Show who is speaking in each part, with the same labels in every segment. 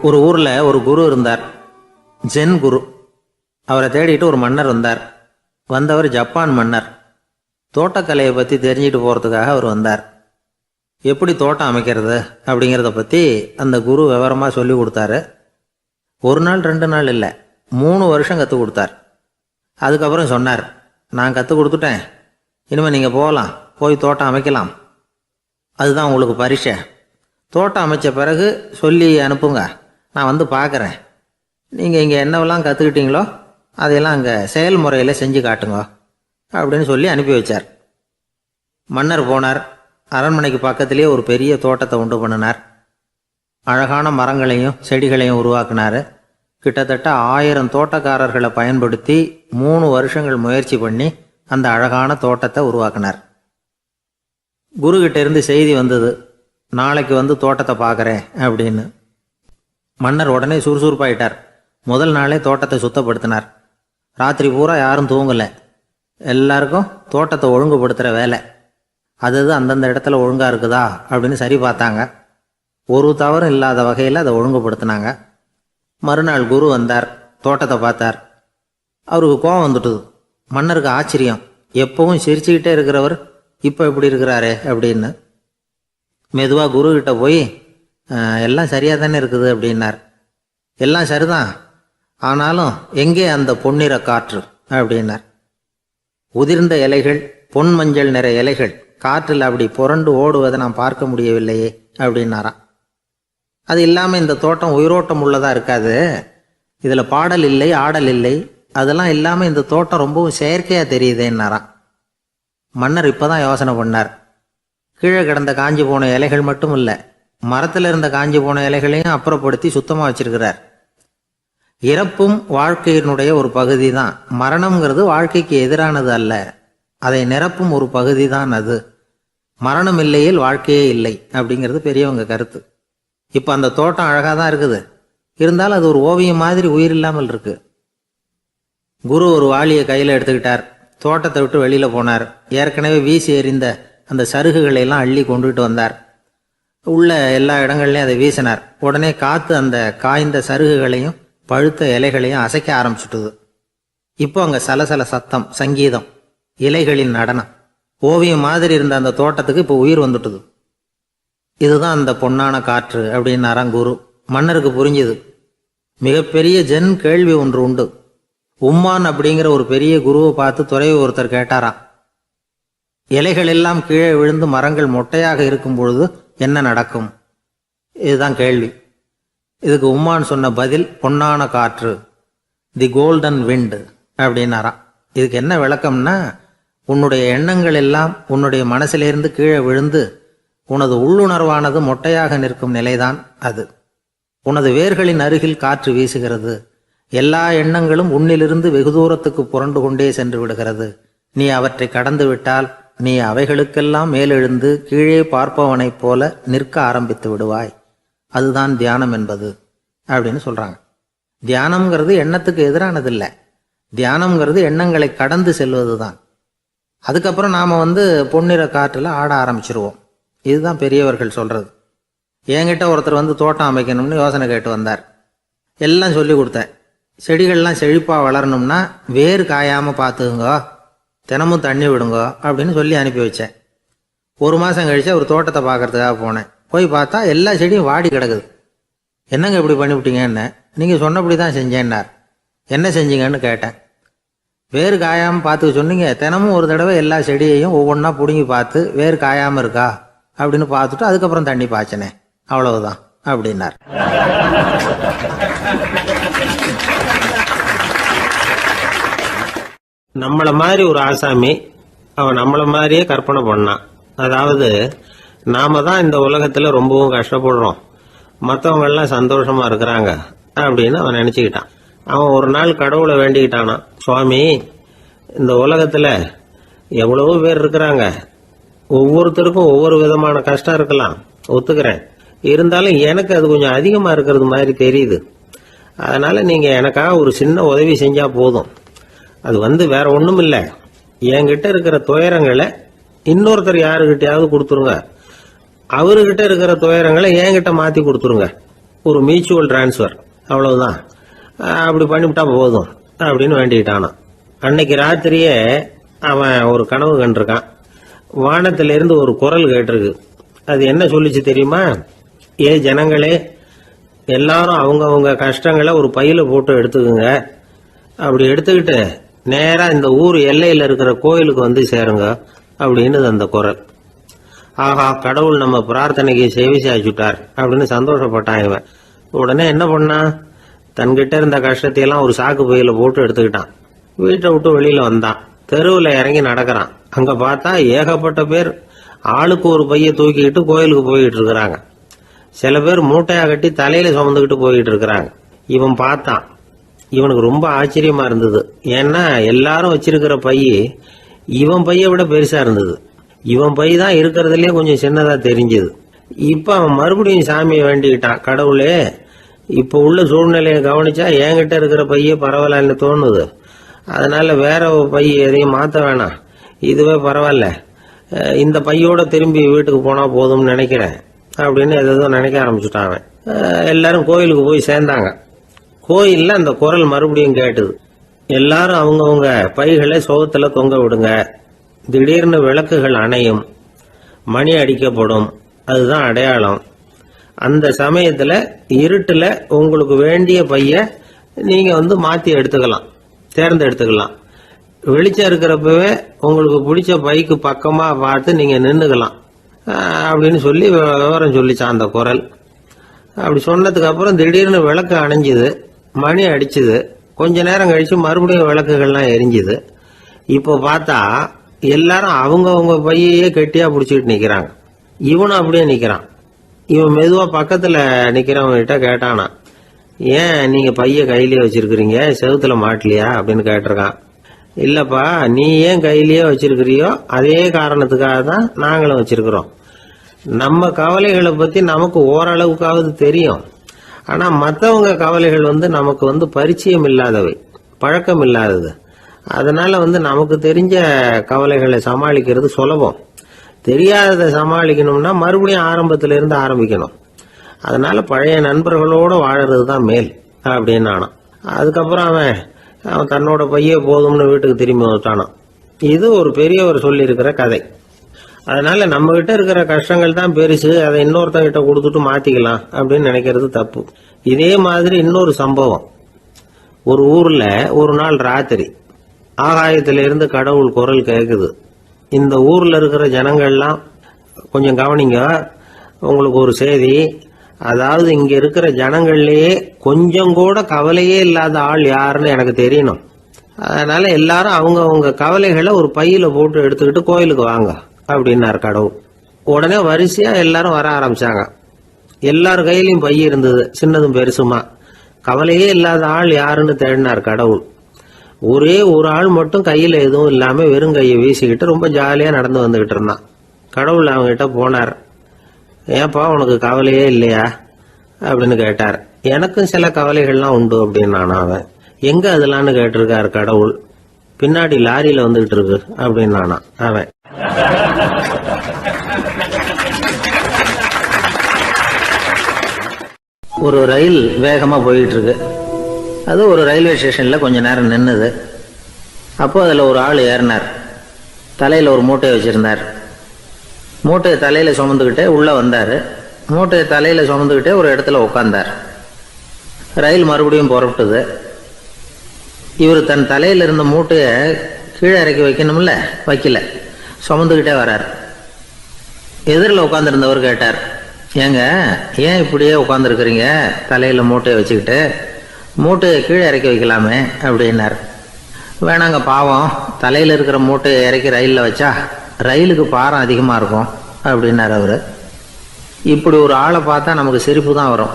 Speaker 1: ஒரு ஊர்ல ஒரு குரு இருந்தார், ஜென் குரு. அவரை தேடிட்டு ஒரு மன்னர் வந்தார். வந்தவர் ஜப்பான் மன்னர். தோட்டக்கலையை பற்றி தெரிஞ்சுட்டு போகிறதுக்காக அவர் வந்தார். எப்படி தோட்டம் அமைக்கிறது அப்படிங்கிறத பற்றி அந்த குரு விவரமாக சொல்லி கொடுத்தாரு. ஒரு நாள் 2 நாள் இல்லை, 3 வருஷம் கற்றுக் கொடுத்தார். அதுக்கப்புறம் சொன்னார், நான் கற்றுக் கொடுத்துட்டேன், இனிமேல் நீங்கள் போகலாம், போய் தோட்டம் அமைக்கலாம். அதுதான் உங்களுக்கு பரிசை. தோட்டம் அமைச்ச பிறகு சொல்லி அனுப்புங்க, நான் வந்து பார்க்குறேன். நீங்கள் இங்கே என்னவெல்லாம் கற்றுக்கிட்டீங்களோ அதையெல்லாம் அங்கே செயல்முறையில் செஞ்சு காட்டுங்க அப்படின்னு சொல்லி அனுப்பி வச்சார். மன்னர் போனார். அரண்மனைக்கு பக்கத்திலே ஒரு பெரிய தோட்டத்தை உண்டு பண்ணினார். அழகான மரங்களையும் செடிகளையும் உருவாக்கினார். கிட்டத்தட்ட 1000 தோட்டக்காரர்களை பயன்படுத்தி 3 வருஷங்கள் முயற்சி பண்ணி அந்த அழகான தோட்டத்தை உருவாக்கினார். குருகிட்ட இருந்து செய்தி வந்தது, நாளைக்கு வந்து தோட்டத்தை பார்க்குறேன் அப்படின்னு. மன்னர் உடனே சுறுசுறுப்பாயிட்டார். முதல் நாளே தோட்டத்தை சுத்தப்படுத்தினார். ராத்திரி பூரா யாரும் தூங்கலை. எல்லாருக்கும் தோட்டத்தை ஒழுங்குபடுத்துகிற வேலை. அது அந்தந்த இடத்துல ஒழுங்காக இருக்குதா அப்படின்னு சரி பார்த்தாங்க. ஒரு தவறும் இல்லாத வகையில் அதை ஒழுங்குபடுத்தினாங்க. மறுநாள் குரு வந்தார், தோட்டத்தை பார்த்தார். அவருக்கு கோபம் வந்துட்டுது. மன்னருக்கு ஆச்சரியம், எப்பவும் சிரிச்சுக்கிட்டே இருக்கிறவர் இப்போ எப்படி இருக்கிறாரே அப்படின்னு. மெதுவாக குருக்கிட்ட போய், எல்லாம் சரியாக தானே இருக்குது அப்படின்னார். எல்லாம் சரிதான், ஆனாலும் எங்கே அந்த பொன்னிற காற்று அப்படின்னார். உதிர்ந்த இலைகள், பொன் மஞ்சள் நிற இலைகள் காற்றில் அப்படி புரண்டு ஓடுவதை நான் பார்க்க முடியவில்லையே அப்படின்னாராம். அது இல்லாமல் இந்த தோட்டம் உயிரோட்டம் உள்ளதாக இருக்காது, இதில் பாடல் இல்லை, ஆடல் இல்லை, அதெல்லாம் இல்லாமல் இந்த தோட்டம் ரொம்பவும் செயற்கையாக தெரியுதேன்னாராம். மன்னர் இப்போ தான் யோசனை பண்ணார். கீழே கிடந்த காஞ்சி போன இலைகள் மட்டும் இல்லை, மரத்தில் இருந்த காஞ்சி போன இலைகளையும் அப்புறப்படுத்தி சுத்தமாக வச்சிருக்கிறார். இறப்பும் வாழ்க்கையினுடைய ஒரு பகுதி தான். மரணம்ங்கிறது வாழ்க்கைக்கு எதிரானது அல்ல, அதை நிரப்பும் ஒரு பகுதி தான் அது. மரணம் இல்லையில் வாழ்க்கையே இல்லை அப்படிங்கிறது பெரியவங்க கருத்து. இப்போ அந்த தோட்டம் அழகாக தான் இருக்குது, இருந்தாலும் அது ஒரு ஓவியம் மாதிரி உயிர் இல்லாமல் இருக்கு. குரு ஒரு வாளியை கையில் எடுத்துக்கிட்டார். தோட்டத்தை விட்டு வெளியில் போனார். ஏற்கனவே வீசி எறிந்த அந்த சருகுகளை எல்லாம் அள்ளி கொண்டுகிட்டு வந்தார். உள்ள எல்லா இடங்கள்லையும் அதை வீசினார். உடனே காற்று அந்த காய்ந்த சருகுகளையும் பழுத்த இலைகளையும் அசைக்க ஆரம்பிச்சுட்டுது. இப்போ அங்கே சலசல சத்தம், சங்கீதம், இலைகளின் நடனம், ஓவியம் மாதிரி இருந்த அந்த தோட்டத்துக்கு இப்போ உயிர் வந்துட்டுது. இதுதான் அந்த பொன்னான காற்று அப்படின்னாராம் குரு. மன்னருக்கு புரிஞ்சுது. மிகப்பெரிய ஜென் கேள்வி ஒன்று உண்டு. உம்மான் அப்படிங்கிற ஒரு பெரிய குருவை பார்த்து துறவி ஒருத்தர் கேட்டாராம், இலைகள் எல்லாம் கீழே விழுந்து மரங்கள் மொட்டையாக இருக்கும் பொழுது என்ன நடக்கும்? இதுதான் கேள்வி. இதுக்கு உம்மான் சொன்ன பதில் பொன்னான காற்று, தி கோல்டன் விண்ட் அப்படின்னாராம். இதுக்கு என்ன விளக்கம்னா, உன்னுடைய எண்ணங்கள் எல்லாம் உன்னுடைய மனசிலிருந்து கீழே விழுந்து உனது உள்ளுணர்வானது மொட்டையாக நிற்கும் நிலைதான் அது. உனது வேர்களின் அருகில் காற்று வீசுகிறது. எல்லா எண்ணங்களும் உன்னிலிருந்து வெகு தூரத்துக்கு புரண்டு கொண்டே சென்று விடுகிறது. நீ அவற்றை கடந்து விட்டால் நீ அவைகளுக்கெல்லாம் மேலெழுந்து கீழே பார்ப்பவனைப் போல நிற்க ஆரம்பித்து விடுவாய். அதுதான் தியானம் என்பது அப்படின்னு சொல்றாங்க. தியானம்ங்கிறது எண்ணத்துக்கு எதிரானதில்லை. தியானம்ங்கிறது எண்ணங்களை கடந்து செல்வது தான். அதுக்கப்புறம் நாம் பொன்னிற காற்றில் ஆட ஆரம்பிச்சிருவோம். இதுதான் பெரியவர்கள் சொல்றது. என்கிட்ட ஒருத்தர் தோட்டம் அமைக்கணும்னு யோசனை கேட்டு வந்தார். எல்லாம் சொல்லி கொடுத்தேன். செடிகள்லாம் செழிப்பாக வளரணும்னா வேர் காயாமல் பார்த்துக்குங்க, தினமும் தண்ணி விடுங்க அப்படின்னு சொல்லி அனுப்பி வச்சேன். 1 மாதம் கழிச்சு ஒரு தோட்டத்தை பார்க்கறதுக்காக போனேன். போய் பார்த்தா எல்லா செடியும் வாடி கிடக்குது. என்னங்க இப்படி பண்ணிவிட்டீங்கன்னு. நீங்கள் சொன்னபடி தான் செஞ்சேன்னார். என்ன செஞ்சீங்கன்னு கேட்டேன். வேறு காயாமல் பார்த்துக்க சொன்னீங்க, தினமும் ஒரு தடவை எல்லா செடியையும் ஒவ்வொன்றா பிடுங்கி பார்த்து வேறு காயாமல் இருக்கா அப்படின்னு பார்த்துட்டு அதுக்கப்புறம் தண்ணி பாய்ச்சனே, அவ்வளவுதான் அப்படின்னார். நம்மளை மாதிரி ஒரு ஆசாமி அவன் நம்மளை மாதிரியே கற்பனை பண்ணான். அதாவது நாம தான் இந்த உலகத்துல ரொம்பவும் கஷ்டப்படுறோம், மற்றவங்க எல்லாம் சந்தோஷமா இருக்கிறாங்க அப்படின்னு அவன் நினைச்சுக்கிட்டான். அவன் ஒரு நாள் கடவுளை வேண்டிக்கிட்டானா, சுவாமி, இந்த உலகத்துல எவ்வளவோ பேர் இருக்கிறாங்க, ஒவ்வொருத்தருக்கும் ஒவ்வொரு விதமான கஷ்டம் இருக்கலாம், ஒத்துக்கிறேன். இருந்தாலும் எனக்கு அது கொஞ்சம் அதிகமா இருக்கிறது மாதிரி தெரியுது. அதனால நீங்க எனக்காக ஒரு சின்ன உதவி செஞ்சா போதும். அது வேற ஒண்ணும் இல்லை, என்கிட்ட இருக்கிற துயரங்களை இன்னொருத்தர் யாருக்கிட்டையாவது கொடுத்துருங்க, அவர்கிட்ட இருக்கிற துயரங்களை என்கிட்ட மாத்தி கொடுத்துருங்க.
Speaker 2: ஒரு மியூச்சுவல் டிரான்ஸ்ஃபர், அவ்வளவுதான், அப்படி பண்ணிவிட்டா போதும் அப்படின்னு வேண்டிக்கிட்டானான். அன்னைக்கு ராத்திரியே அவன் ஒரு கனவு கண்டிருக்கான். வானத்திலிருந்து ஒரு குரல் கேட்டிருக்கு. அது என்ன சொல்லிச்சு தெரியுமா? ஏ ஜனங்களே, எல்லாரும் அவங்கவுங்க கஷ்டங்களை ஒரு பையில போட்டு எடுத்துக்குங்க. அப்படி எடுத்துக்கிட்டு நேரா இந்த ஊர் எல்லையில இருக்கிற கோயிலுக்கு வந்து சேருங்க அப்படின்னு அந்த குரல். ஆஹா, கடவுள் நம்ம பிரார்த்தனைக்கு செவி சாய்ச்சுட்டார் அப்படின்னு சந்தோஷப்பட்டான் இவன். உடனே என்ன பண்ணான்? தன்கிட்ட இருந்த கஷ்டத்தையெல்லாம் ஒரு சாக்கு பையில போட்டு எடுத்துக்கிட்டான். வீட்டை விட்டு வெளியில வந்தான். தெருவில் இறங்கி நடக்கிறான். அங்க பார்த்தா ஏகப்பட்ட பேர் ஆளுக்கு ஒரு பைய தூக்கிக்கிட்டு கோயிலுக்கு போயிட்டு இருக்கிறாங்க. சில பேர் மூட்டையா கட்டி தலையில சுமந்துக்கிட்டு போயிட்டு இருக்கிறாங்க. இவன் பார்த்தான். இவனுக்கு ரொம்ப ஆச்சரியமா இருந்தது. ஏன்னா எல்லாரும் வச்சிருக்கிற பைய இவன் பைய விட பெருசா இருந்தது. இவன் பை தான் இருக்கிறதுலயே கொஞ்சம் சின்னதா தெரிஞ்சது. இப்ப அவன் மறுபடியும் சாமியை வேண்டிக்கிட்டான். கடவுளே, இப்ப உள்ள சூழ்நிலையை கவனிச்சா என்கிட்ட இருக்கிற பைய பரவாயில்லன்னு தோணுது. அதனால வேற பை எதையும் மாத்த வேணாம், இதுவே பரவாயில்ல, இந்த பையோட திரும்பி வீட்டுக்கு போனா போதும்னு நினைக்கிறேன் அப்படின்னு எதோ நினைக்க ஆரம்பிச்சுட்டான் அவன். எல்லாரும் கோயிலுக்கு போய் சேர்ந்தாங்க. கோயில்ல அந்த குரல் மறுபடியும் கேட்டுது. எல்லாரும் அவங்கவுங்க பைகளை சோகத்துல தொங்க விடுங்க. திடீர்னு விளக்குகள் அணையும், மணி அடிக்கப்படும், அதுதான் அடையாளம். அந்த சமயத்துல இருட்டுல உங்களுக்கு வேண்டிய பைய நீங்க மாத்தி எடுத்துக்கலாம், தேர்ந்தெடுத்துக்கலாம். வெளிச்சம் இருக்கிறப்பவே உங்களுக்கு பிடிச்ச பைக்கு பக்கமா பார்த்து நீங்க நின்னுக்கலாம் அப்படின்னு சொல்லி விவரம் சொல்லிச்சான் அந்த குரல். அப்படி சொன்னதுக்கு அப்புறம் திடீர்னு விளக்கு அணைஞ்சுது, மணி அடிச்சுது. கொஞ்ச நேரம் கழிச்சு மறுபடியும் விளக்குகள்லாம் எரிஞ்சுது. இப்போ பார்த்தா எல்லாரும் அவங்கவுங்க பையையே கெட்டியா பிடிச்சிட்டு நிக்கிறாங்க. இவனும் அப்படியே நிக்கிறான். இவன் மெதுவா பக்கத்துல நிக்கிறவங்கிட்ட கேட்டானா, ஏன் நீங்க பைய கையிலேயே வச்சிருக்கிறீங்க, செவுத்துல மாட்டலையா அப்படின்னு கேட்டிருக்கான். இல்லப்பா, நீ ஏன் கையிலேயே வச்சிருக்கிறியோ அதே காரணத்துக்காக தான் நாங்களும் வச்சிருக்கிறோம். நம்ம கவலைகளை பத்தி நமக்கு ஓரளவுக்காவது தெரியும். ஆனா மற்றவங்க கவலைகள் நமக்கு பரிச்சயம் இல்லாதவை, பழக்கம் இல்லாதது. அதனால நமக்கு தெரிஞ்ச கவலைகளை சமாளிக்கிறது சுலபம். தெரியாததை சமாளிக்கணும்னா மறுபடியும் ஆரம்பத்தில இருந்து ஆரம்பிக்கணும். அதனால பழைய நண்பர்களோட வாழறது தான் மேல் அப்படின்னு நானான். அதுக்கப்புறம் அவன் தன்னோட பைய போதும்னு வீட்டுக்கு திரும்பி வந்துட்டானான். இது ஒரு பெரியவர் சொல்லி இருக்கிற கதை. அதனால நம்ம கிட்ட இருக்கிற கஷ்டங்கள் தான் பெருசு, அதை இன்னொருத்தங்கிட்ட கொடுத்துட்டு மாத்திக்கலாம் அப்படின்னு நினைக்கிறது தப்பு. இதே மாதிரி இன்னொரு சம்பவம். ஒரு ஊர்ல ஒரு நாள் ராத்திரி ஆகாயத்திலிருந்து கடவுள் குரல் கேக்குது. இந்த ஊர்ல இருக்கிற ஜனங்கள்லாம் கொஞ்சம் கவனிங்க, உங்களுக்கு ஒரு செய்தி. அதாவது இங்க இருக்கிற ஜனங்கள்லயே கொஞ்சம் கூட கவலையே இல்லாத ஆள் யாருன்னு எனக்கு தெரியணும். அதனால எல்லாரும் அவங்க கவலைகளை ஒரு பையில போட்டு எடுத்துக்கிட்டு கோயிலுக்கு வாங்க அப்படின்னாரு கடவுள். உடனே வரிசையா எல்லாரும் வர ஆரம்பிச்சாங்க. எல்லார் கையிலயும் பை இருந்தது, சின்னதும் பெருசுமா. கவலையே இல்லாத ஆள் யாருன்னு தேடினார் கடவுள். ஒரே ஒரு ஆள் மட்டும் கையில எதுவும் இல்லாம வெறும் கையை வீசிக்கிட்டு ரொம்ப ஜாலியா நடந்து வந்துகிட்டு இருந்தான். கடவுள் அவங்ககிட்ட போனார். ஏன்பா உனக்கு கவலையே இல்லையா அப்படின்னு கேட்டார். எனக்கும் சில கவலைகள்லாம் உண்டு அப்படின்னு அவன். எங்க அதெல்லாம்னு கேட்டிருக்காரு கடவுள். பின்னாடி லாரியில வந்துகிட்டு இருக்கு அப்படின்னு அவன்.
Speaker 1: ஒரு ரயில் வேகமா போயிட்டு இருக்கு. அது ஒரு ரயில்வே ஸ்டேஷன்ல கொஞ்ச நேரம் நின்னுது. அப்போ அதுல ஒரு ஆள் ஏறினார். தலையில ஒரு மூட்டையை வச்சிருந்தார். மூட்டையை தலையில சுமந்துக்கிட்டே உள்ள வந்தாரு. மூட்டையை தலையில சுமந்துக்கிட்டே ஒரு இடத்துல உட்கார்ந்தார். ரயில் மறுபடியும் புறப்பட்டது. இவர் தன் தலையில இருந்த மூட்டையை கீழே இறக்கி வைக்கணும்ல, வைக்கல, சுமந்துக்கிட்டே வர்றார். எதிரில் உட்காந்துருந்தவர் கேட்டார், ஏங்க ஏன் இப்படியே உட்காந்துருக்குறீங்க தலையில மூட்டையை வச்சுக்கிட்டு, மூட்டையை கீழே இறக்கி வைக்கலாமே அப்படின்னார். வேணாங்க, பாவம், தலையில இருக்கிற மூட்டையை இறக்கி ரயிலில் வச்சா ரயிலுக்கு பாரம் அதிகமாக இருக்கும் அப்படின்னார் அவரு. இப்படி ஒரு ஆளை பார்த்தா நமக்கு சிரிப்பு தான் வரும்.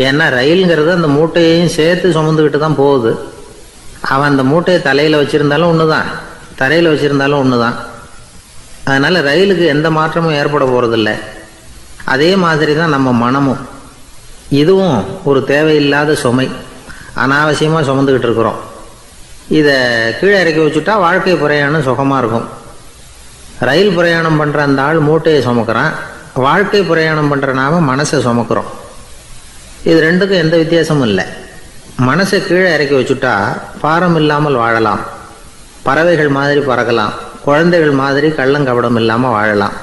Speaker 1: ஏன்னா ரயிலுங்கிறது அந்த மூட்டையையும் சேர்த்து சுமந்துக்கிட்டு தான் போகுது. அவன் அந்த மூட்டையை தலையில வச்சிருந்தாலும் ஒண்ணுதான், தரையில வச்சிருந்தாலும் ஒண்ணுதான். அதனால ரயிலுக்கு எந்த மாற்றமும் ஏற்பட போறதில்லை. அதே மாதிரி தான் நம்ம மனமும். இதுவும் ஒரு தேவையில்லாத சுமை, அனாவசியமா சுமந்துக்கிட்டு இருக்கிறோம். இதை கீழே இறக்கி வச்சுட்டா வாழ்க்கை பிரயாணம் சுகமா இருக்கும். ரயில் பிரயாணம் பண்ற அந்த ஆள் மூட்டையை சுமக்கிறான், வாழ்க்கை பிரயாணம் பண்ற நாம மனசை சுமக்கிறோம். இது ரெண்டுக்கும் எந்த வித்தியாசமும் இல்லை. மனசை கீழே இறக்கி வச்சுட்டா பாரம் இல்லாமல் வாழலாம், பறவைகள் மாதிரி பறக்கலாம், குழந்தைகள் மாதிரி கள்ளங்கபடம் இல்லாமல் வாழலாம்.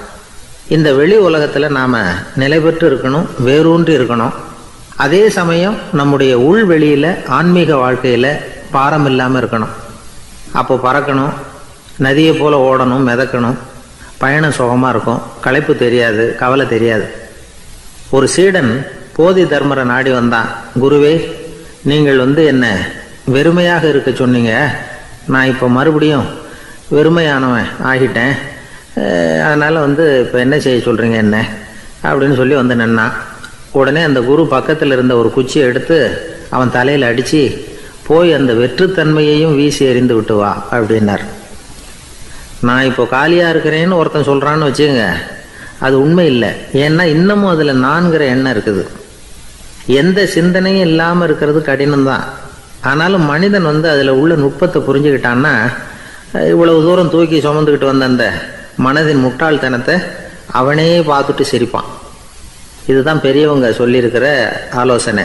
Speaker 1: இந்த வெளி உலகத்தில் நாம் நிலை பெற்று இருக்கணும், வேரூன்றி இருக்கணும். அதே சமயம் நம்முடைய உள்வெளியில் ஆன்மீக வாழ்க்கையில் பாரம் இல்லாமல் இருக்கணும். அப்போ பறக்கணும், நதியை போல் ஓடணும், மிதக்கணும், பயணம் சுகமாக இருக்கும், களைப்பு தெரியாது, கவலை தெரியாது. ஒரு சீடன் போதி தர்மரை நாடி வந்தான். குருவே, நீங்கள் என்ன வெறுமையாக இருக்க சொன்னீங்க, நான் இப்போ மறுபடியும் வெறுமையானவன் ஆகிட்டேன், அதனால் இப்போ என்ன செய்ய சொல்கிறீங்க என்ன அப்படின்னு சொல்லி நின்னான். உடனே அந்த குரு பக்கத்தில் இருந்த ஒரு குச்சியை எடுத்து அவன் தலையில் அடித்து, போய் அந்த வெற்றுத்தன்மையையும் வீசி எறிந்து விட்டு வா அப்படின்னார். நான் இப்போ காலியாக இருக்கிறேன்னு ஒருத்தன் சொல்கிறான்னு வச்சுங்க, அது உண்மை இல்லை. ஏன்னா இன்னமும் அதில் நான்கிற எண்ணம் இருக்குது. எந்த சிந்தனையும் இல்லாமல் இருக்கிறது கடினம்தான். ஆனாலும் மனிதன் அதில் உள்ள நுட்பத்தை புரிஞ்சுக்கிட்டான்னா இவ்வளவு தூரம் தூக்கி சுமந்துக்கிட்டு வந்த அந்த மனதின் முட்டாள்தனத்தை அவனே பார்த்துட்டு சிரிப்பான். இதுதான் பெரியவங்க சொல்லியிருக்கிற ஆலோசனை.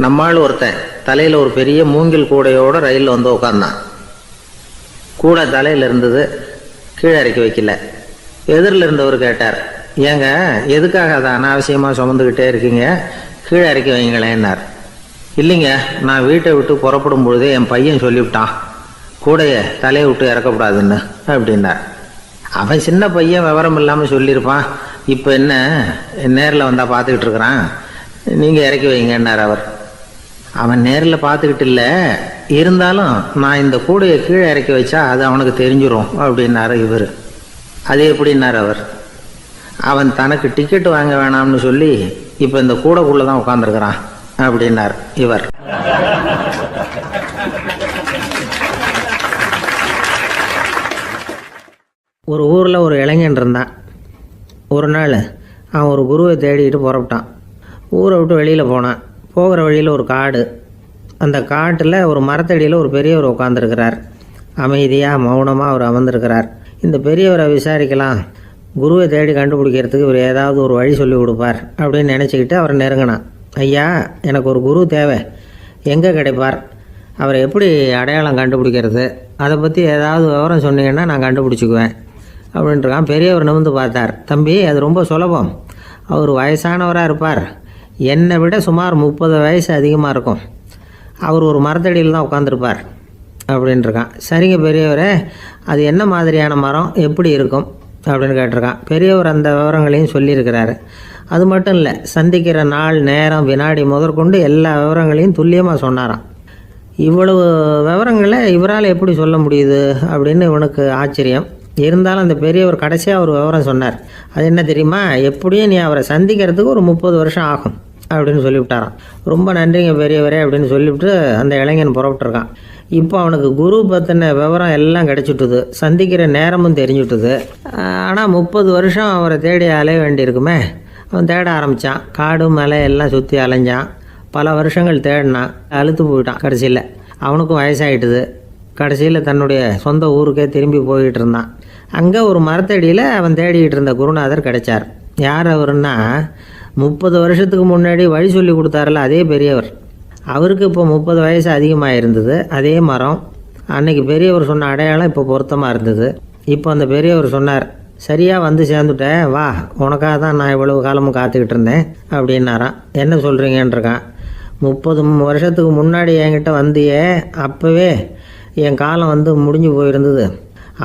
Speaker 1: நம்மால் ஒருத்தன் தலையில் ஒரு பெரிய மூங்கில் கூடையோடு ரயிலில் உட்கார்ந்தான். கூடை தலையில் இருந்தது, கீழே இறக்கி வைக்கல. எதிரில் இருந்தவர் கேட்டார், ஏங்க எதுக்காக அதை அனாவசியமாக சுமந்துக்கிட்டே இருக்கீங்க, கீழே இறக்கி வைங்களேன்னார். இல்லைங்க, நான் வீட்டை விட்டு புறப்படும் பொழுதே என் பையன் சொல்லிவிட்டான் கூடையை தலையை விட்டு இறக்கக்கூடாதுன்னு அப்படின்னார். அவன் சின்ன பையன், விவரம் இல்லாமல் சொல்லியிருப்பான். இப்போ என்ன நேரில் வந்தால் பார்த்துக்கிட்டு இருக்கிறான், நீங்கள் இறக்கி வைங்கன்னார் அவர். அவன் நேரில் பார்த்துக்கிட்டு இல்லை, இருந்தாலும் நான் இந்த கூடையை கீழே இறக்கி வச்சா அது அவனுக்கு தெரிஞ்சிடும் அப்படின்னாரு இவர். அது எப்படின்னார் அவர். அவன் தனக்கு டிக்கெட் வாங்க வேணாம்னு சொல்லி இப்போ இந்த கூடைக்குள்ளே தான் உட்காந்துருக்கிறான் அப்படின்னார் இவர். ஒரு ஊரில் ஒரு இளைஞன் இருந்தான். ஒரு நாள் அவன் ஒரு குருவை தேடிக்கிட்டு புறப்பட்டான். ஊரை விட்டு வெளியில் போனான். போகிற வழியில் ஒரு காடு. அந்த காட்டில் ஒரு மரத்தடியில் ஒரு பெரியவர் உட்காந்துருக்கிறார். அமைதியாக மௌனமாக அவர் அமர்ந்திருக்கிறார். இந்த பெரியவரை விசாரிக்கலாம், குருவை தேடி கண்டுபிடிக்கிறதுக்கு இவர் ஏதாவது ஒரு வழி சொல்லி கொடுப்பார் அப்படின்னு நினச்சிக்கிட்டு அவரை நெருங்கினான். ஐயா, எனக்கு ஒரு குரு தேவை, எங்கே கிடைப்பார், அவரை எப்படி அடையாளம் கண்டுபிடிக்கிறது, அதை பற்றி ஏதாவது விவரம் சொன்னீங்கன்னா நான் கண்டுபிடிச்சிக்குவேன் அப்படின்ட்டுருக்கான். பெரியவர் நிமிர்ந்து பார்த்தார். தம்பி, அது ரொம்ப சுலபம். அவர் வயசானவராக இருப்பார், என்னை விட சுமார் 30 வயசு அதிகமாக இருக்கும். அவர் ஒரு மரத்தடியில் தான் உட்காந்துருப்பார் அப்படின்ட்டுருக்கான். சரிங்க பெரியவரே, அது என்ன மாதிரியான மரம், எப்படி இருக்கும் அப்படின்னு கேட்டிருக்கான். பெரியவர் அந்த விவரங்களையும் சொல்லியிருக்கிறாரு. அது மட்டும் இல்லை, சந்திக்கிற நாள், நேரம், வினாடி முதற்கொண்டு எல்லா விவரங்களையும் துல்லியமாக சொன்னாராம். இவ்வளவு விவரங்களை இவரால் எப்படி சொல்ல முடியுது அப்படின்னு இவனுக்கு ஆச்சரியம். இருந்தாலும் அந்த பெரியவர் கடைசியாக ஒரு விவரம் சொன்னார். அது என்ன தெரியுமா, எப்படியும் நீ அவரை சந்திக்கிறதுக்கு ஒரு 30 வருஷம் ஆகும் அப்படின்னு சொல்லிவிட்டாரான். ரொம்ப நன்றிங்க பெரியவரே அப்படின்னு சொல்லிவிட்டு அந்த இளைஞன் புறப்பட்டுருக்கான். இப்போ அவனுக்கு குரு பற்றின விவரம் எல்லாம் கிடச்சிட்டுது, சந்திக்கிற நேரமும் தெரிஞ்சுட்டுது. ஆனால் 30 வருஷம் அவரை தேடி அலைய வேண்டியிருக்குமே. அவன் தேட ஆரம்பித்தான். காடு மலை எல்லாம் சுற்றி அலைஞ்சான். பல வருஷங்கள் தேடினான், அழுத்து போயிட்டான். கடைசியில் அவனுக்கும் வயசாகிட்டுது. கடைசியில் தன்னுடைய சொந்த ஊருக்கே திரும்பி போய்கிட்டு இருந்தான். அங்கே ஒரு மரத்தடியில் அவன் தேடிக்கிட்டு இருந்த குருநாதர் கிடைச்சார். யார் அவருன்னா, 30 வருஷத்துக்கு முன்னாடி வழி சொல்லி கொடுத்தாரில்ல அதே பெரியவர். அவருக்கு இப்போ 30 வயசு அதிகமாக இருந்தது. அதே மரம். அன்னைக்கு பெரியவர் சொன்ன அடையாளம் இப்போ பொருத்தமாக இருந்தது. இப்போ அந்த பெரியவர் சொன்னார், சரியாக வந்து சேர்ந்துட்டேன், வா, உனக்காக தான் நான் இவ்வளவு காலமும் காத்துக்கிட்டு இருந்தேன் அப்படின்னாரான். என்ன சொல்கிறீங்கன்றிருக்கான். 30 வருஷத்துக்கு முன்னாடி என்கிட்ட வந்தியே, அப்போவே என் காலம் முடிஞ்சு போயிருந்தது.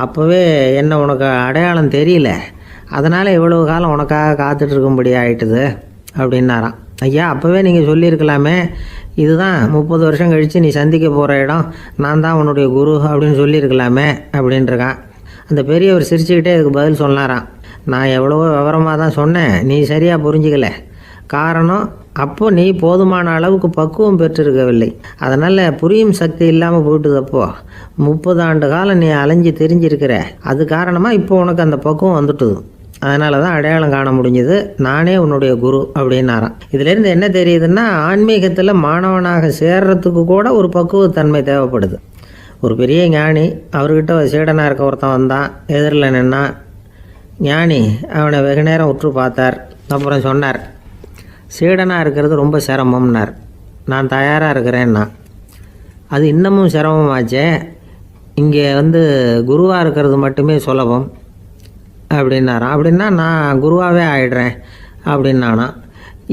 Speaker 1: அப்போவே என்ன உனக்கு அடையாளம் தெரியல, அதனால் இவ்வளவு காலம் உனக்காக காத்துட்ருக்கும்படி ஆகிட்டுது அப்படின்னாராம். ஐயா, அப்போவே நீங்கள் சொல்லியிருக்கலாமே, இதுதான் 30 வருஷம் கழித்து நீ சந்திக்க போகிற இடம், நான் தான் உன்னுடைய குரு அப்படின்னு சொல்லியிருக்கலாமே அப்படின்ட்டுருக்கான். அந்த பெரியவர் சிரிச்சுக்கிட்டே இதுக்கு பதில் சொன்னாராம். நான் எவ்வளவோ விவரமாக தான் சொன்னேன், நீ சரியாக புரிஞ்சிக்கல. காரணம், அப்போது நீ போதுமான அளவுக்கு பக்குவம் பெற்றிருக்கவில்லை, அதனால் புரியும் சக்தி இல்லாமல் போயிட்டுது. அப்போது 30 ஆண்டு காலம் நீ அலைஞ்சி தெரிஞ்சிருக்கிற, அது காரணமாக இப்போ உனக்கு அந்த பக்குவம் வந்துட்டுது. அதனால தான் அடையாளம் காண முடிஞ்சது, நானே உன்னுடைய குரு அப்படின்னாராம். இதிலேருந்து என்ன தெரியுதுன்னா, ஆன்மீகத்தில் மாணவனாக சேர்றதுக்கு கூட ஒரு பக்குவத்தன்மை தேவைப்படுது. ஒரு பெரிய ஞானி, அவர்கிட்ட சீடனாக இருக்க ஒருத்தன் வந்தான், எதிரில் நின்னான். ஞானி அவனை வெகு நேரம் உற்று பார்த்தார். அப்புறம் சொன்னார், சீடனாக இருக்கிறது ரொம்ப சிரமம்னார். நான் தயாராக இருக்கிறேன்னா. அது இன்னமும் சிரமமாச்சே, இங்கே குருவாக இருக்கிறது மட்டுமே சுலபம் அப்படின்னாராம். அப்படின்னா நான் குருவாகவே ஆயிடுறேன் அப்படின்னானா.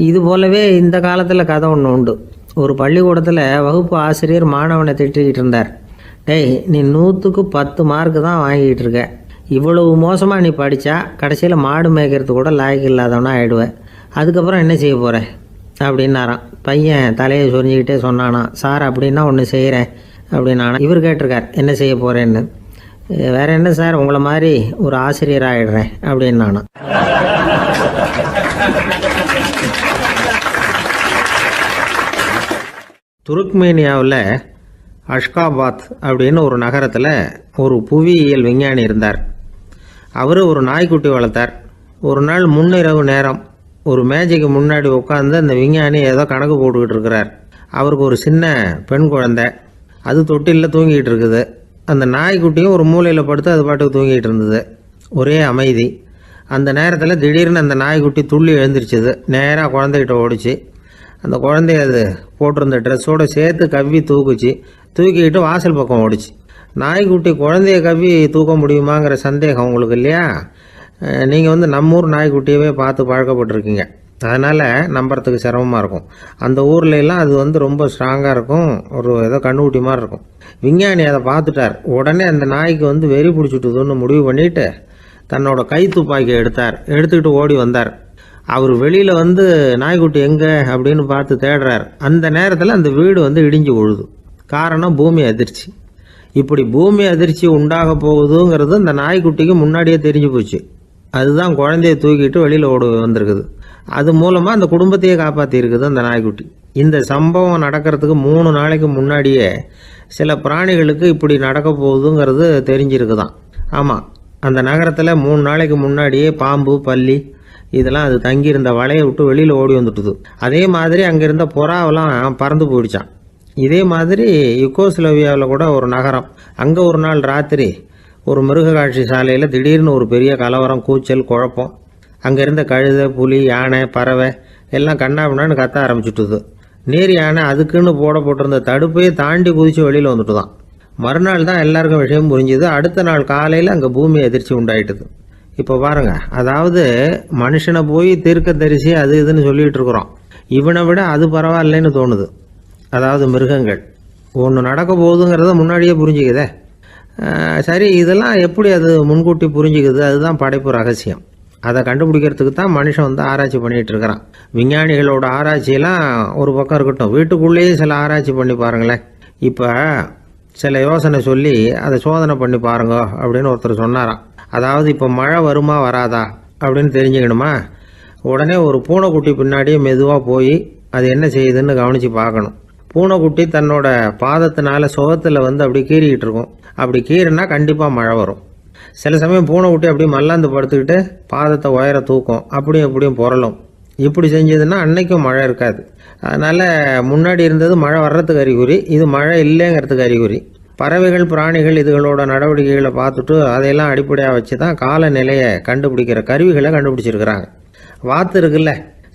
Speaker 1: இது போலவே இந்த காலத்தில் கதை ஒன்று உண்டு. ஒரு பள்ளிக்கூடத்தில் வகுப்பு ஆசிரியர் மாணவனை திட்டிக்கிட்டு இருந்தார். டேய், நீ 100க்கு 10 மார்க்கு தான் வாங்கிட்டு இருக்க. இவ்வளவு மோசமாக நீ படித்தா கடைசியில் மாடு மேய்க்கிறது கூட லாய்க்கு இல்லாதவனா ஆகிடுவேன். அதுக்கப்புறம் என்ன செய்ய போகிறேன் அப்படின்னாராம். பையன் தலையை சொரிஞ்சிக்கிட்டே சொன்னானா, சார் அப்படின்னா ஒன்று செய்கிறேன் அப்படின்னானா. இவர் கேட்டிருக்கார், என்ன செய்ய போகிறேன்னு. வேற என்ன சார், உங்களை மாதிரி ஒரு ஆசிரியர் ஆகிடுறேன் அப்படின்னானா. துருக்மேனியாவில் அஷ்காபாத் அப்படின்னு ஒரு நகரத்தில் ஒரு புவியியல் விஞ்ஞானி இருந்தார். அவர் ஒரு நாய்க்குட்டி வளர்த்தார். ஒரு நாள் முன்னிரவு நேரம் ஒரு மேஜைக்கு முன்னாடி உட்காந்து அந்த விஞ்ஞானி ஏதோ கணக்கு போட்டுக்கிட்டு இருக்கிறார். அவருக்கு ஒரு சின்ன பெண் குழந்தை, அது தொட்டிலில் தூங்கிட்டு இருக்குது. அந்த நாய்க்குட்டியும் ஒரு மூலையில் படுத்து அது பாட்டுக்கு தூங்கிட்டு இருந்தது. ஒரே அமைதி. அந்த நேரத்தில் திடீர்னு அந்த நாய்க்குட்டி துள்ளி எழுந்திரிச்சது. நேராக குழந்தைகிட்ட ஓடிச்சு. அந்த குழந்தைய அது போட்டிருந்த ட்ரெஸ்ஸோடு சேர்த்து கவ்வி தூக்குச்சு. தூக்கிக்கிட்டு வாசல் பக்கம் ஓடிச்சு. நாய்க்குட்டி குழந்தைய கவ்வி தூக்க முடியுமாங்கிற சந்தேகம் உங்களுக்கு இல்லையா? நீங்கள் நம்மூர் நாய்க்குட்டியவே பார்த்து பழக்கப்பட்டிருக்கீங்க. அதனால் நம்புறதுக்கு சிரமமாக இருக்கும். அந்த ஊர்லெலாம் அது ரொம்ப ஸ்ட்ராங்காக இருக்கும். ஒரு ஏதோ கண்ணுக்குட்டி மாதிரி இருக்கும். விஞ்ஞானி அதை பார்த்துட்டார். உடனே அந்த நாய்க்கு வெறி பிடிச்சிட்டுதுன்னு முடிவு பண்ணிவிட்டு தன்னோட கை துப்பாக்கி எடுத்துக்கிட்டு ஓடி வந்தார். அவர் வெளியில் நாய்க்குட்டி எங்கே அப்படின்னு பார்த்து தேடுறார். அந்த நேரத்தில் அந்த வீடு இடிஞ்சு விழுது. காரணம் பூமி அதிர்ச்சி. இப்படி பூமி அதிர்ச்சி உண்டாக போகுதுங்கிறது அந்த நாய்க்குட்டிக்கு முன்னாடியே தெரிஞ்சு போச்சு. அதுதான் குழந்தைய தூக்கிட்டு வெளியில் ஓடி வந்திருக்குது. அது மூலமாக அந்த குடும்பத்தையே காப்பாற்றிருக்குது அந்த நாய்க்குட்டி. இந்த சம்பவம் நடக்கிறதுக்கு 3 நாளைக்கு முன்னாடியே சில பிராணிகளுக்கு இப்படி நடக்க போகுதுங்கிறது தெரிஞ்சிருக்குதான். ஆமாம், அந்த நகரத்தில் 3 நாளைக்கு முன்னாடியே பாம்பு, பல்லி இதெல்லாம் அது தங்கியிருந்த வலையை விட்டு வெளியில் ஓடி வந்துட்டுது. அதே மாதிரி அங்கே இருந்த புறாவெல்லாம் பறந்து போயிடுச்சான். இதே மாதிரி யுகோஸ்லோவியாவில் கூட ஒரு நகரம், அங்கே ஒரு நாள் ராத்திரி ஒரு மிருக காட்சி சாலையில் திடீர்னு ஒரு பெரிய கலவரம், கூச்சல், குழப்பம். அங்கே இருந்த கழுதை, புலி, யானை, பறவை எல்லாம் கண்ணாபின்னான்னு கத்த ஆரம்பிச்சுட்டுது. நேர் யானை அதுக்குன்னு போட்டிருந்த தடுப்பையே தாண்டி குதித்து வெளியில் வந்துட்டுதான். மறுநாள் தான் எல்லாருக்கும் விஷயம் புரிஞ்சுது. அடுத்த நாள் காலையில் அங்கே பூமி அதிர்ச்சி உண்டாயிட்டுது. இப்போ பாருங்க, அதாவது மனுஷனை போய் தீர்க்க தரிசி அது இதுன்னு சொல்லிகிட்டு இருக்கிறோம். இவனை விட அது பரவாயில்லைன்னு தோணுது. அதாவது மிருகங்கள் ஒன்று நடக்க போகுதுங்கிறத முன்னாடியே புரிஞ்சுக்குதே. சரி, இதெல்லாம் எப்படி அது முன்கூட்டி புரிஞ்சுக்குது? அதுதான் படைப்பு ரகசியம். அதை கண்டுபிடிக்கிறதுக்கு தான் மனுஷன் ஆராய்ச்சி பண்ணிகிட்டு இருக்கிறான். விஞ்ஞானிகளோட ஆராய்ச்சியெல்லாம் ஒரு பக்கம் இருக்கட்டும், வீட்டுக்குள்ளேயே சில ஆராய்ச்சி பண்ணி பாருங்களேன். இப்போ சில யோசனை சொல்லி அதை சோதனை பண்ணி பாருங்க அப்படின்னு ஒருத்தர் சொன்னாராம். அதாவது இப்போ மழை வருமா வராதா அப்படின்னு தெரிஞ்சுக்கணுமா, உடனே ஒரு பூனைக்குட்டி பின்னாடியே மெதுவாக போய் அது என்ன செய்யுதுன்னு கவனித்து பார்க்கணும். பூனைக்குட்டி தன்னோட பாதத்தினால சுகத்தில் அப்படி கீறிக்கிட்டு இருக்கும். அப்படி கீறினா கண்டிப்பாக மழை வரும். சில சமயம் பூனைக்குட்டி அப்படியே மல்லாந்து படுத்துக்கிட்டு பாதத்தை உயர தூக்கும், அப்படியும் புரளும். இப்படி செஞ்சதுன்னா அன்னைக்கும் மழை இருக்காது. அதனால் முன்னாடி இருந்தது மழை வர்றதுக்கு அறிகுறி, இது மழை இல்லைங்கிறதுக்கு அறிகுறி. பறவைகள், பிராணிகள் இதுகளோட நடவடிக்கைகளை பார்த்துட்டு அதையெல்லாம் அடிப்படையாக வச்சு தான் காலநிலையை கண்டுபிடிக்கிற கருவிகளை கண்டுபிடிச்சிருக்கிறாங்க. வாத்து இருக்குல்ல,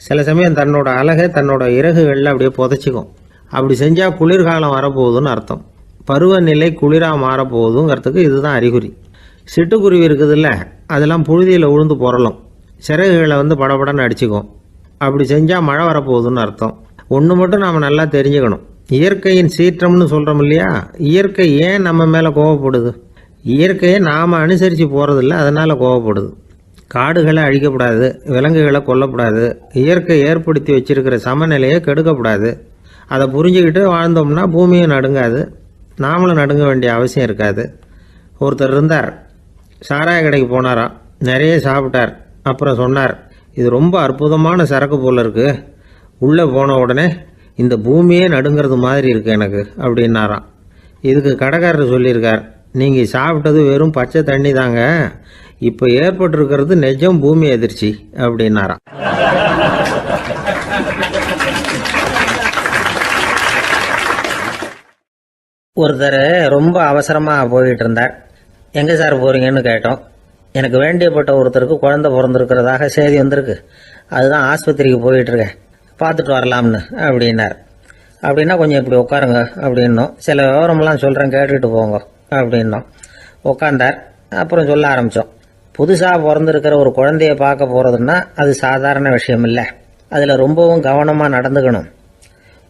Speaker 1: சில சமயம் தன்னோட அழகை தன்னோட இறகுகளில் அப்படியே புதைச்சிக்கும். அப்படி செஞ்சால் குளிர்காலம் வரப்போகுதுன்னு அர்த்தம். பருவநிலை குளிராக மாறப்போகுதுங்கிறதுக்கு இதுதான் அறிகுறி. சிட்டுக்குருவி இருக்குதுல்ல, அதெல்லாம் புழுதியில் உழுந்து புரளும். சிறகுகளை படபடன்னு அடிச்சுக்கும். அப்படி செஞ்சால் மழை வரப்போகுதுன்னு அர்த்தம். ஒன்று மட்டும் நாம் நல்லா தெரிஞ்சுக்கணும், இயற்கையின் சீற்றம்னு சொல்கிறோம் இல்லையா, இயற்கை ஏன் நம்ம மேலே கோவப்படுது? இயற்கையை நாம் அனுசரித்து போகிறதில்ல, அதனால் கோவப்படுது. காடுகளை அழிக்கப்படாது, விலங்குகளை கொல்லக்கூடாது, இயற்கை ஏற்படுத்தி வச்சிருக்கிற சமநிலையை கெடுக்கக்கூடாது. அதை புரிஞ்சுக்கிட்டு வாழ்ந்தோம்னா பூமியும் நடுங்காது, நாமளும் நடுங்க வேண்டிய அவசியம் இருக்காது. ஒருத்தர் இருந்தார், சாராய கடைக்கு போனாராம், நிறைய சாப்பிட்டார். அப்புறம் சொன்னார், இது ரொம்ப அற்புதமான சரக்கு போல் இருக்குது. உள்ளே போன உடனே இந்த பூமியே நடுங்கிறது மாதிரி இருக்குது எனக்கு அப்படின்னாராம். இதுக்கு கடைக்காரர் சொல்லியிருக்கார், நீங்கள் சாப்பிட்டது வெறும் பச்சை தண்ணி தாங்க, இப்போ ஏற்பட்டிருக்கிறது நிஜம் பூமி அதிர்ச்சி அப்படின்னாராம். ஒருத்தர் ரொம்ப அவசரமாக போயிட்டு இருந்தார். எங்கே சார் போகிறீங்கன்னு கேட்டோம். எனக்கு வேண்டியப்பட்ட ஒருத்தருக்கு குழந்தை பிறந்திருக்கிறதாக செய்தி வந்திருக்கு, அதுதான் ஆஸ்பத்திரிக்கு போயிட்டுருக்கேன் பார்த்துட்டு வரலாம்னு அப்படின்னார். அப்படின்னா கொஞ்சம் இப்படி உட்காருங்க அப்படின்னோம். சில விவரமெல்லாம் சொல்கிறேன் கேட்டுக்கிட்டு போங்க அப்படின்னோம். உட்காந்தார். அப்புறம் சொல்ல ஆரம்பித்தோம். புதுசாக பிறந்திருக்கிற ஒரு குழந்தைய பார்க்க போகிறதுன்னா அது சாதாரண விஷயம் இல்லை. அதில் ரொம்பவும் கவனமாக நடந்துக்கணும்.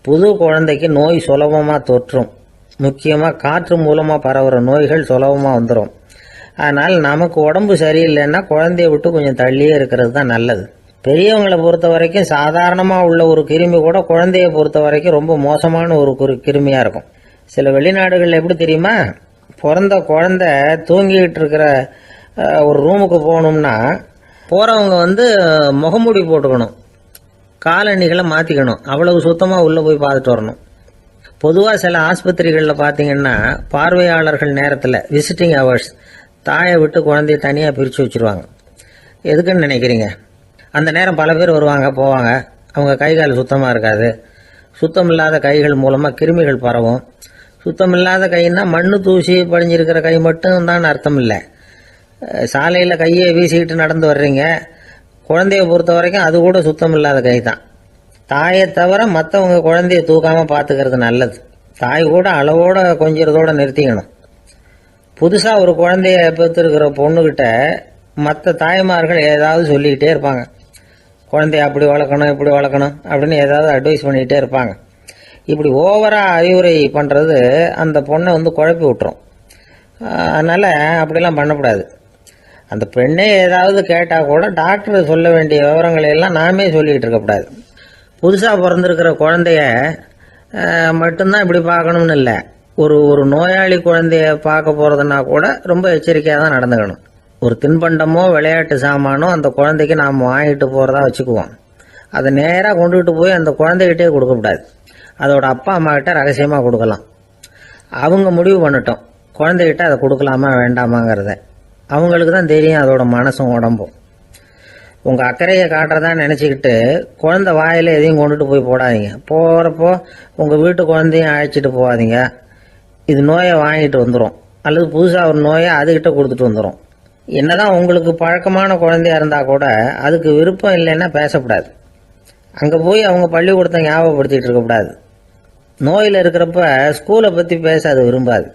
Speaker 1: புது குழந்தைக்கு நோய் சுலபமாக தொற்றும். முக்கியமாக காற்று மூலமாக பரவுகிற நோய்கள் சுலபமாக வந்துடும். அதனால் நமக்கு உடம்பு சரியில்லைன்னா குழந்தைய விட்டு கொஞ்சம் தள்ளியே இருக்கிறது தான் நல்லது. பெரியவங்களை பொறுத்த வரைக்கும் சாதாரணமாக உள்ள ஒரு கிருமி கூட குழந்தைய பொறுத்த வரைக்கும் ரொம்ப மோசமான ஒரு கிருமியாக இருக்கும். சில வெளிநாடுகளில் எப்படி தெரியுமா, பிறந்த குழந்தை தூங்கிக்கிட்டு இருக்கிற ஒரு ரூமுக்கு போகணும்னா போகிறவங்க முகமூடி போட்டுக்கணும், காலணிகளை மாற்றிக்கணும், அவ்வளவு சுத்தமாக உள்ளே போய் பார்த்துட்டு வரணும். பொதுவாக சில ஆஸ்பத்திரிகளில் பார்த்தீங்கன்னா பார்வையாளர்கள் நேரத்தில் விசிட்டிங் ஹவர்ஸ் தாயை விட்டு குழந்தைய தனியாக பிரித்து வச்சுருவாங்க. எதுக்குன்னு நினைக்கிறீங்க? அந்த நேரம் பல பேர் வருவாங்க போவாங்க. அவங்க கை கால் சுத்தமாக இருக்காது. சுத்தமில்லாத கைகள் மூலமாக கிருமிகள் பரவும். சுத்தமில்லாத கைன்னா மண்ணு தூசி படிஞ்சிருக்கிற கை மட்டும் தான் அர்த்தம் இல்லை. சாலையில் கையை வீசிக்கிட்டு நடந்து வர்றீங்க, குழந்தைய பொறுத்த வரைக்கும் அது கூட சுத்தமில்லாத கை தான். தாயை தவிர மற்றவங்க குழந்தைய தூக்காமல் பார்த்துக்கிறது நல்லது. தாய் கூட அளவோட கொஞ்சிறதோட நிறுத்திக்கணும். புதுசாக ஒரு குழந்தைய பெற்றிருக்கிற பொண்ணுக்கிட்ட மற்ற தாய்மார்கள் ஏதாவது சொல்லிக்கிட்டே இருப்பாங்க. குழந்தைய அப்படி வளர்க்கணும் இப்படி வளர்க்கணும் அப்படின்னு ஏதாவது அட்வைஸ் பண்ணிக்கிட்டே இருப்பாங்க. இப்படி ஓவராக அறிவுரை பண்ணுறது அந்த பொண்ணை குழப்பி விட்டுரும். அதனால் அப்படிலாம் பண்ணக்கூடாது. அந்த பெண்ணே ஏதாவது கேட்டால் கூட டாக்டர் சொல்ல வேண்டிய விவரங்களை எல்லாம் நாமே சொல்லிக்கிட்டு இருக்கக்கூடாது. புதுசாக பிறந்திருக்கிற குழந்தைய மட்டும்தான் இப்படி பார்க்கணும்னு இல்லை. ஒரு நோயாளி குழந்தைய பார்க்க போகிறதுனா கூட ரொம்ப எச்சரிக்கையாக தான் நடந்துக்கணும். ஒரு தின்பண்டமோ விளையாட்டு சாமானோ அந்த குழந்தைக்கு நாம் வாங்கிட்டு போகிறதா வச்சுக்குவோம். அதை நேராக கொண்டுகிட்டு போய் அந்த குழந்தைகிட்டே கொடுக்கக்கூடாது. அதோட அப்பா அம்மா கிட்ட ரகசியமாக கொடுக்கலாம். அவங்க முடிவு பண்ணட்டும் குழந்தைகிட்ட அதை கொடுக்கலாமா வேண்டாமாங்கிறத. அவங்களுக்கு தான் தெரியும் அதோட மனசும் உடம்பும். உங்கள் அக்கறையை காட்டுறதா நினச்சிக்கிட்டு குழந்தை வாயில் எதையும் கொண்டுட்டு போய் போடாதீங்க. போகிறப்போ உங்கள் வீட்டு குழந்தையும் அழைச்சிட்டு போகாதீங்க. இது நோயை வாங்கிட்டு வந்துடும், அல்லது புதுசாக ஒரு நோயை அதுக்கிட்ட கொடுத்துட்டு வந்துடும். என்னதான் உங்களுக்கு பழக்கமான குழந்தையா இருந்தால் கூட அதுக்கு விருப்பம் இல்லைன்னா பேசக்கூடாது. அங்கே போய் அவங்க பள்ளிக்கூடத்தை ஞாபகப்படுத்திகிட்டு இருக்கக்கூடாது. நோயில் இருக்கிறப்ப ஸ்கூலை பற்றி பேச அது விரும்பாது.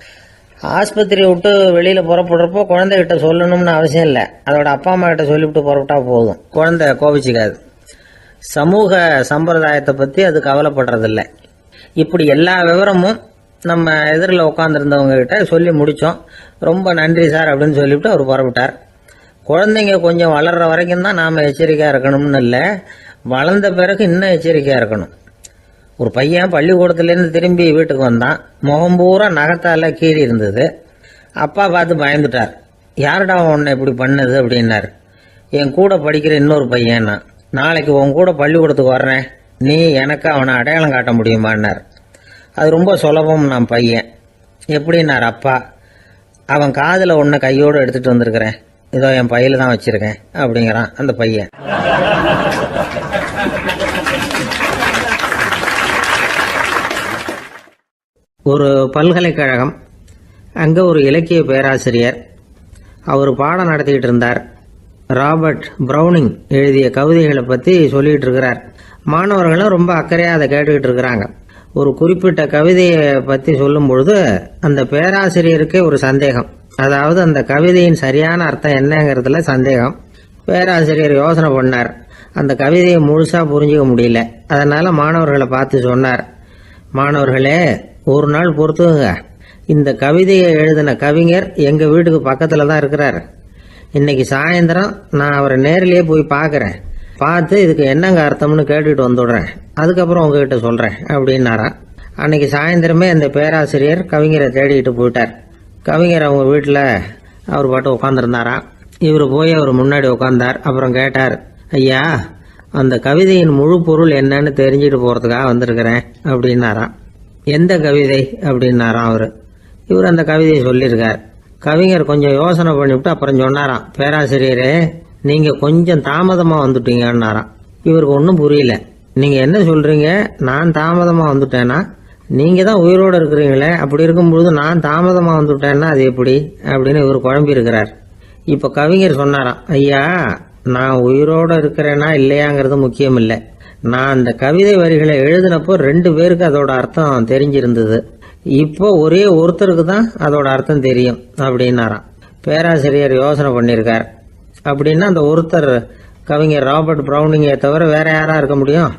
Speaker 1: ஆஸ்பத்திரியை விட்டு வெளியில் புறப்படுறப்போ குழந்தைகிட்ட சொல்லணும்னு அவசியம் இல்லை. அதோட அப்பா அம்மா கிட்ட சொல்லிவிட்டு புறப்பட்டா போதும். குழந்தை கோபிச்சிக்காது. சமூக சம்பிரதாயத்தை பற்றி அது கவலைப்படுறதில்லை. இப்படி எல்லா விவரமும் நம்ம எதிரில் உட்காந்துருந்தவங்க கிட்ட சொல்லி முடித்தோம். ரொம்ப நன்றி சார் அப்படின்னு சொல்லிவிட்டு அவர் புறப்பட்டார். குழந்தைங்க கொஞ்சம் வளர்கிற வரைக்கும் தான் நாம் எச்சரிக்கையாக இருக்கணும்னு இல்லை, வளர்ந்த பிறகு இன்னும் எச்சரிக்கையாக இருக்கணும். ஒரு பையன் பள்ளிக்கூடத்துலேருந்து திரும்பி வீட்டுக்கு வந்தான். முகம் பூரா நகத்தால் கீறி இருந்தது. அப்பா பார்த்து பயந்துட்டார். யாருடா உன்னை இப்படி பண்ணது அப்படின்னாரு. என் கூட படிக்கிற இன்னொரு பையன். நாளைக்கு உன் கூட பள்ளிக்கூடத்துக்கு வர்றேன், நீ எனக்கு அவனை அடையாளம் காட்ட முடியுமான்னார். அது ரொம்ப சுலபம் நான் பையன். எப்படின்னார் அப்பா. அவன் காதில் ஒன்றை கையோடு எடுத்துகிட்டு வந்திருக்கிறேன், இதோ என் பையில தான் வச்சுருக்கேன் அப்படிங்கிறான் அந்த பையன். ஒரு பல்கலைக்கழகம், அங்கே ஒரு இலக்கிய பேராசிரியர். அவர் பாடம் நடத்திக்கிட்டு இருந்தார். ராபர்ட் ப்ரௌனிங் எழுதிய கவிதைகளை பற்றி சொல்லிகிட்டு இருக்கிறார். மாணவர்களும் ரொம்ப அக்கறையாக அதை கேட்டுக்கிட்டு இருக்கிறாங்க. ஒரு குறிப்பிட்ட கவிதையை பற்றி சொல்லும் பொழுது அந்த பேராசிரியருக்கே ஒரு சந்தேகம். அதாவது அந்த கவிதையின் சரியான அர்த்தம் என்னங்கிறதுல சந்தேகம். பேராசிரியர் யோசனை பண்ணார். அந்த கவிதையை முழுசாக புரிஞ்சிக்க முடியல. அதனால் மாணவர்களை பார்த்து சொன்னார், மாணவர்களே, ஒரு நாள் பொறுத்துங்க. இந்த கவிதையை எழுதின கவிஞர் எங்கள் வீட்டுக்கு பக்கத்தில் தான் இருக்கிறார். இன்னைக்கு சாயந்தரம் நான் அவரை நேரிலேயே போய் பார்க்குறேன். பார்த்து இதுக்கு என்னங்க அர்த்தம்னு கேட்டுட்டு வந்துடுறேன். அதுக்கப்புறம் உங்ககிட்ட சொல்கிறேன் அப்படின்னாராம். அன்னைக்கு சாயந்தரமே அந்த பேராசிரியர் கவிஞரை தேடிக்கிட்டு போயிட்டார். கவிஞர் அவங்க வீட்டில் அவர் பாட்டு உட்காந்துருந்தாராம். இவர் போய் அவர் முன்னாடி உட்காந்தார். அப்புறம் கேட்டார், ஐயா, அந்த கவிதையின் முழு பொருள் என்னன்னு தெரிஞ்சுட்டு போகிறதுக்காக வந்திருக்கிறேன் அப்படின்னாராம். எந்த கவிதை அப்படின்னாராம் அவர். இவர் அந்த கவிதையை சொல்லியிருக்கார். கவிஞர் கொஞ்சம் யோசனை பண்ணிவிட்டு அப்புறம் சொன்னாராம், பேராசிரியரே, நீங்கள் கொஞ்சம் தாமதமாக வந்துட்டீங்கன்னாராம். இவருக்கு ஒன்றும் புரியல. நீங்கள் என்ன சொல்கிறீங்க? நான் தாமதமாக வந்துட்டேன்னா? நீங்கள் தான் உயிரோடு இருக்கிறீங்களே, அப்படி இருக்கும்பொழுது நான் தாமதமாக வந்துட்டேன்னா அது எப்படி அப்படின்னு இவர் குழம்பி இருக்கிறார். இப்போ கவிஞர் சொன்னாராம், ஐயா, நான் உயிரோடு இருக்கிறேன்னா இல்லையாங்கிறது முக்கியம் இல்லை.
Speaker 2: நான் அந்த கவிதை வரிகளை எழுதினப்போ 2 பேருக்கு அதோட அர்த்தம் தெரிஞ்சிருந்தது. இப்போ ஒரே ஒருத்தருக்கு தான் அதோட அர்த்தம் தெரியும் அப்படின்னாராம். பேராசிரியர் யோசனை பண்ணியிருக்கார். அப்படின்னா அந்த ஒருத்தர் கவிஞர் ராபர்ட் ப்ரௌனிங்கை தவிர வேற யாரா இருக்க முடியும்?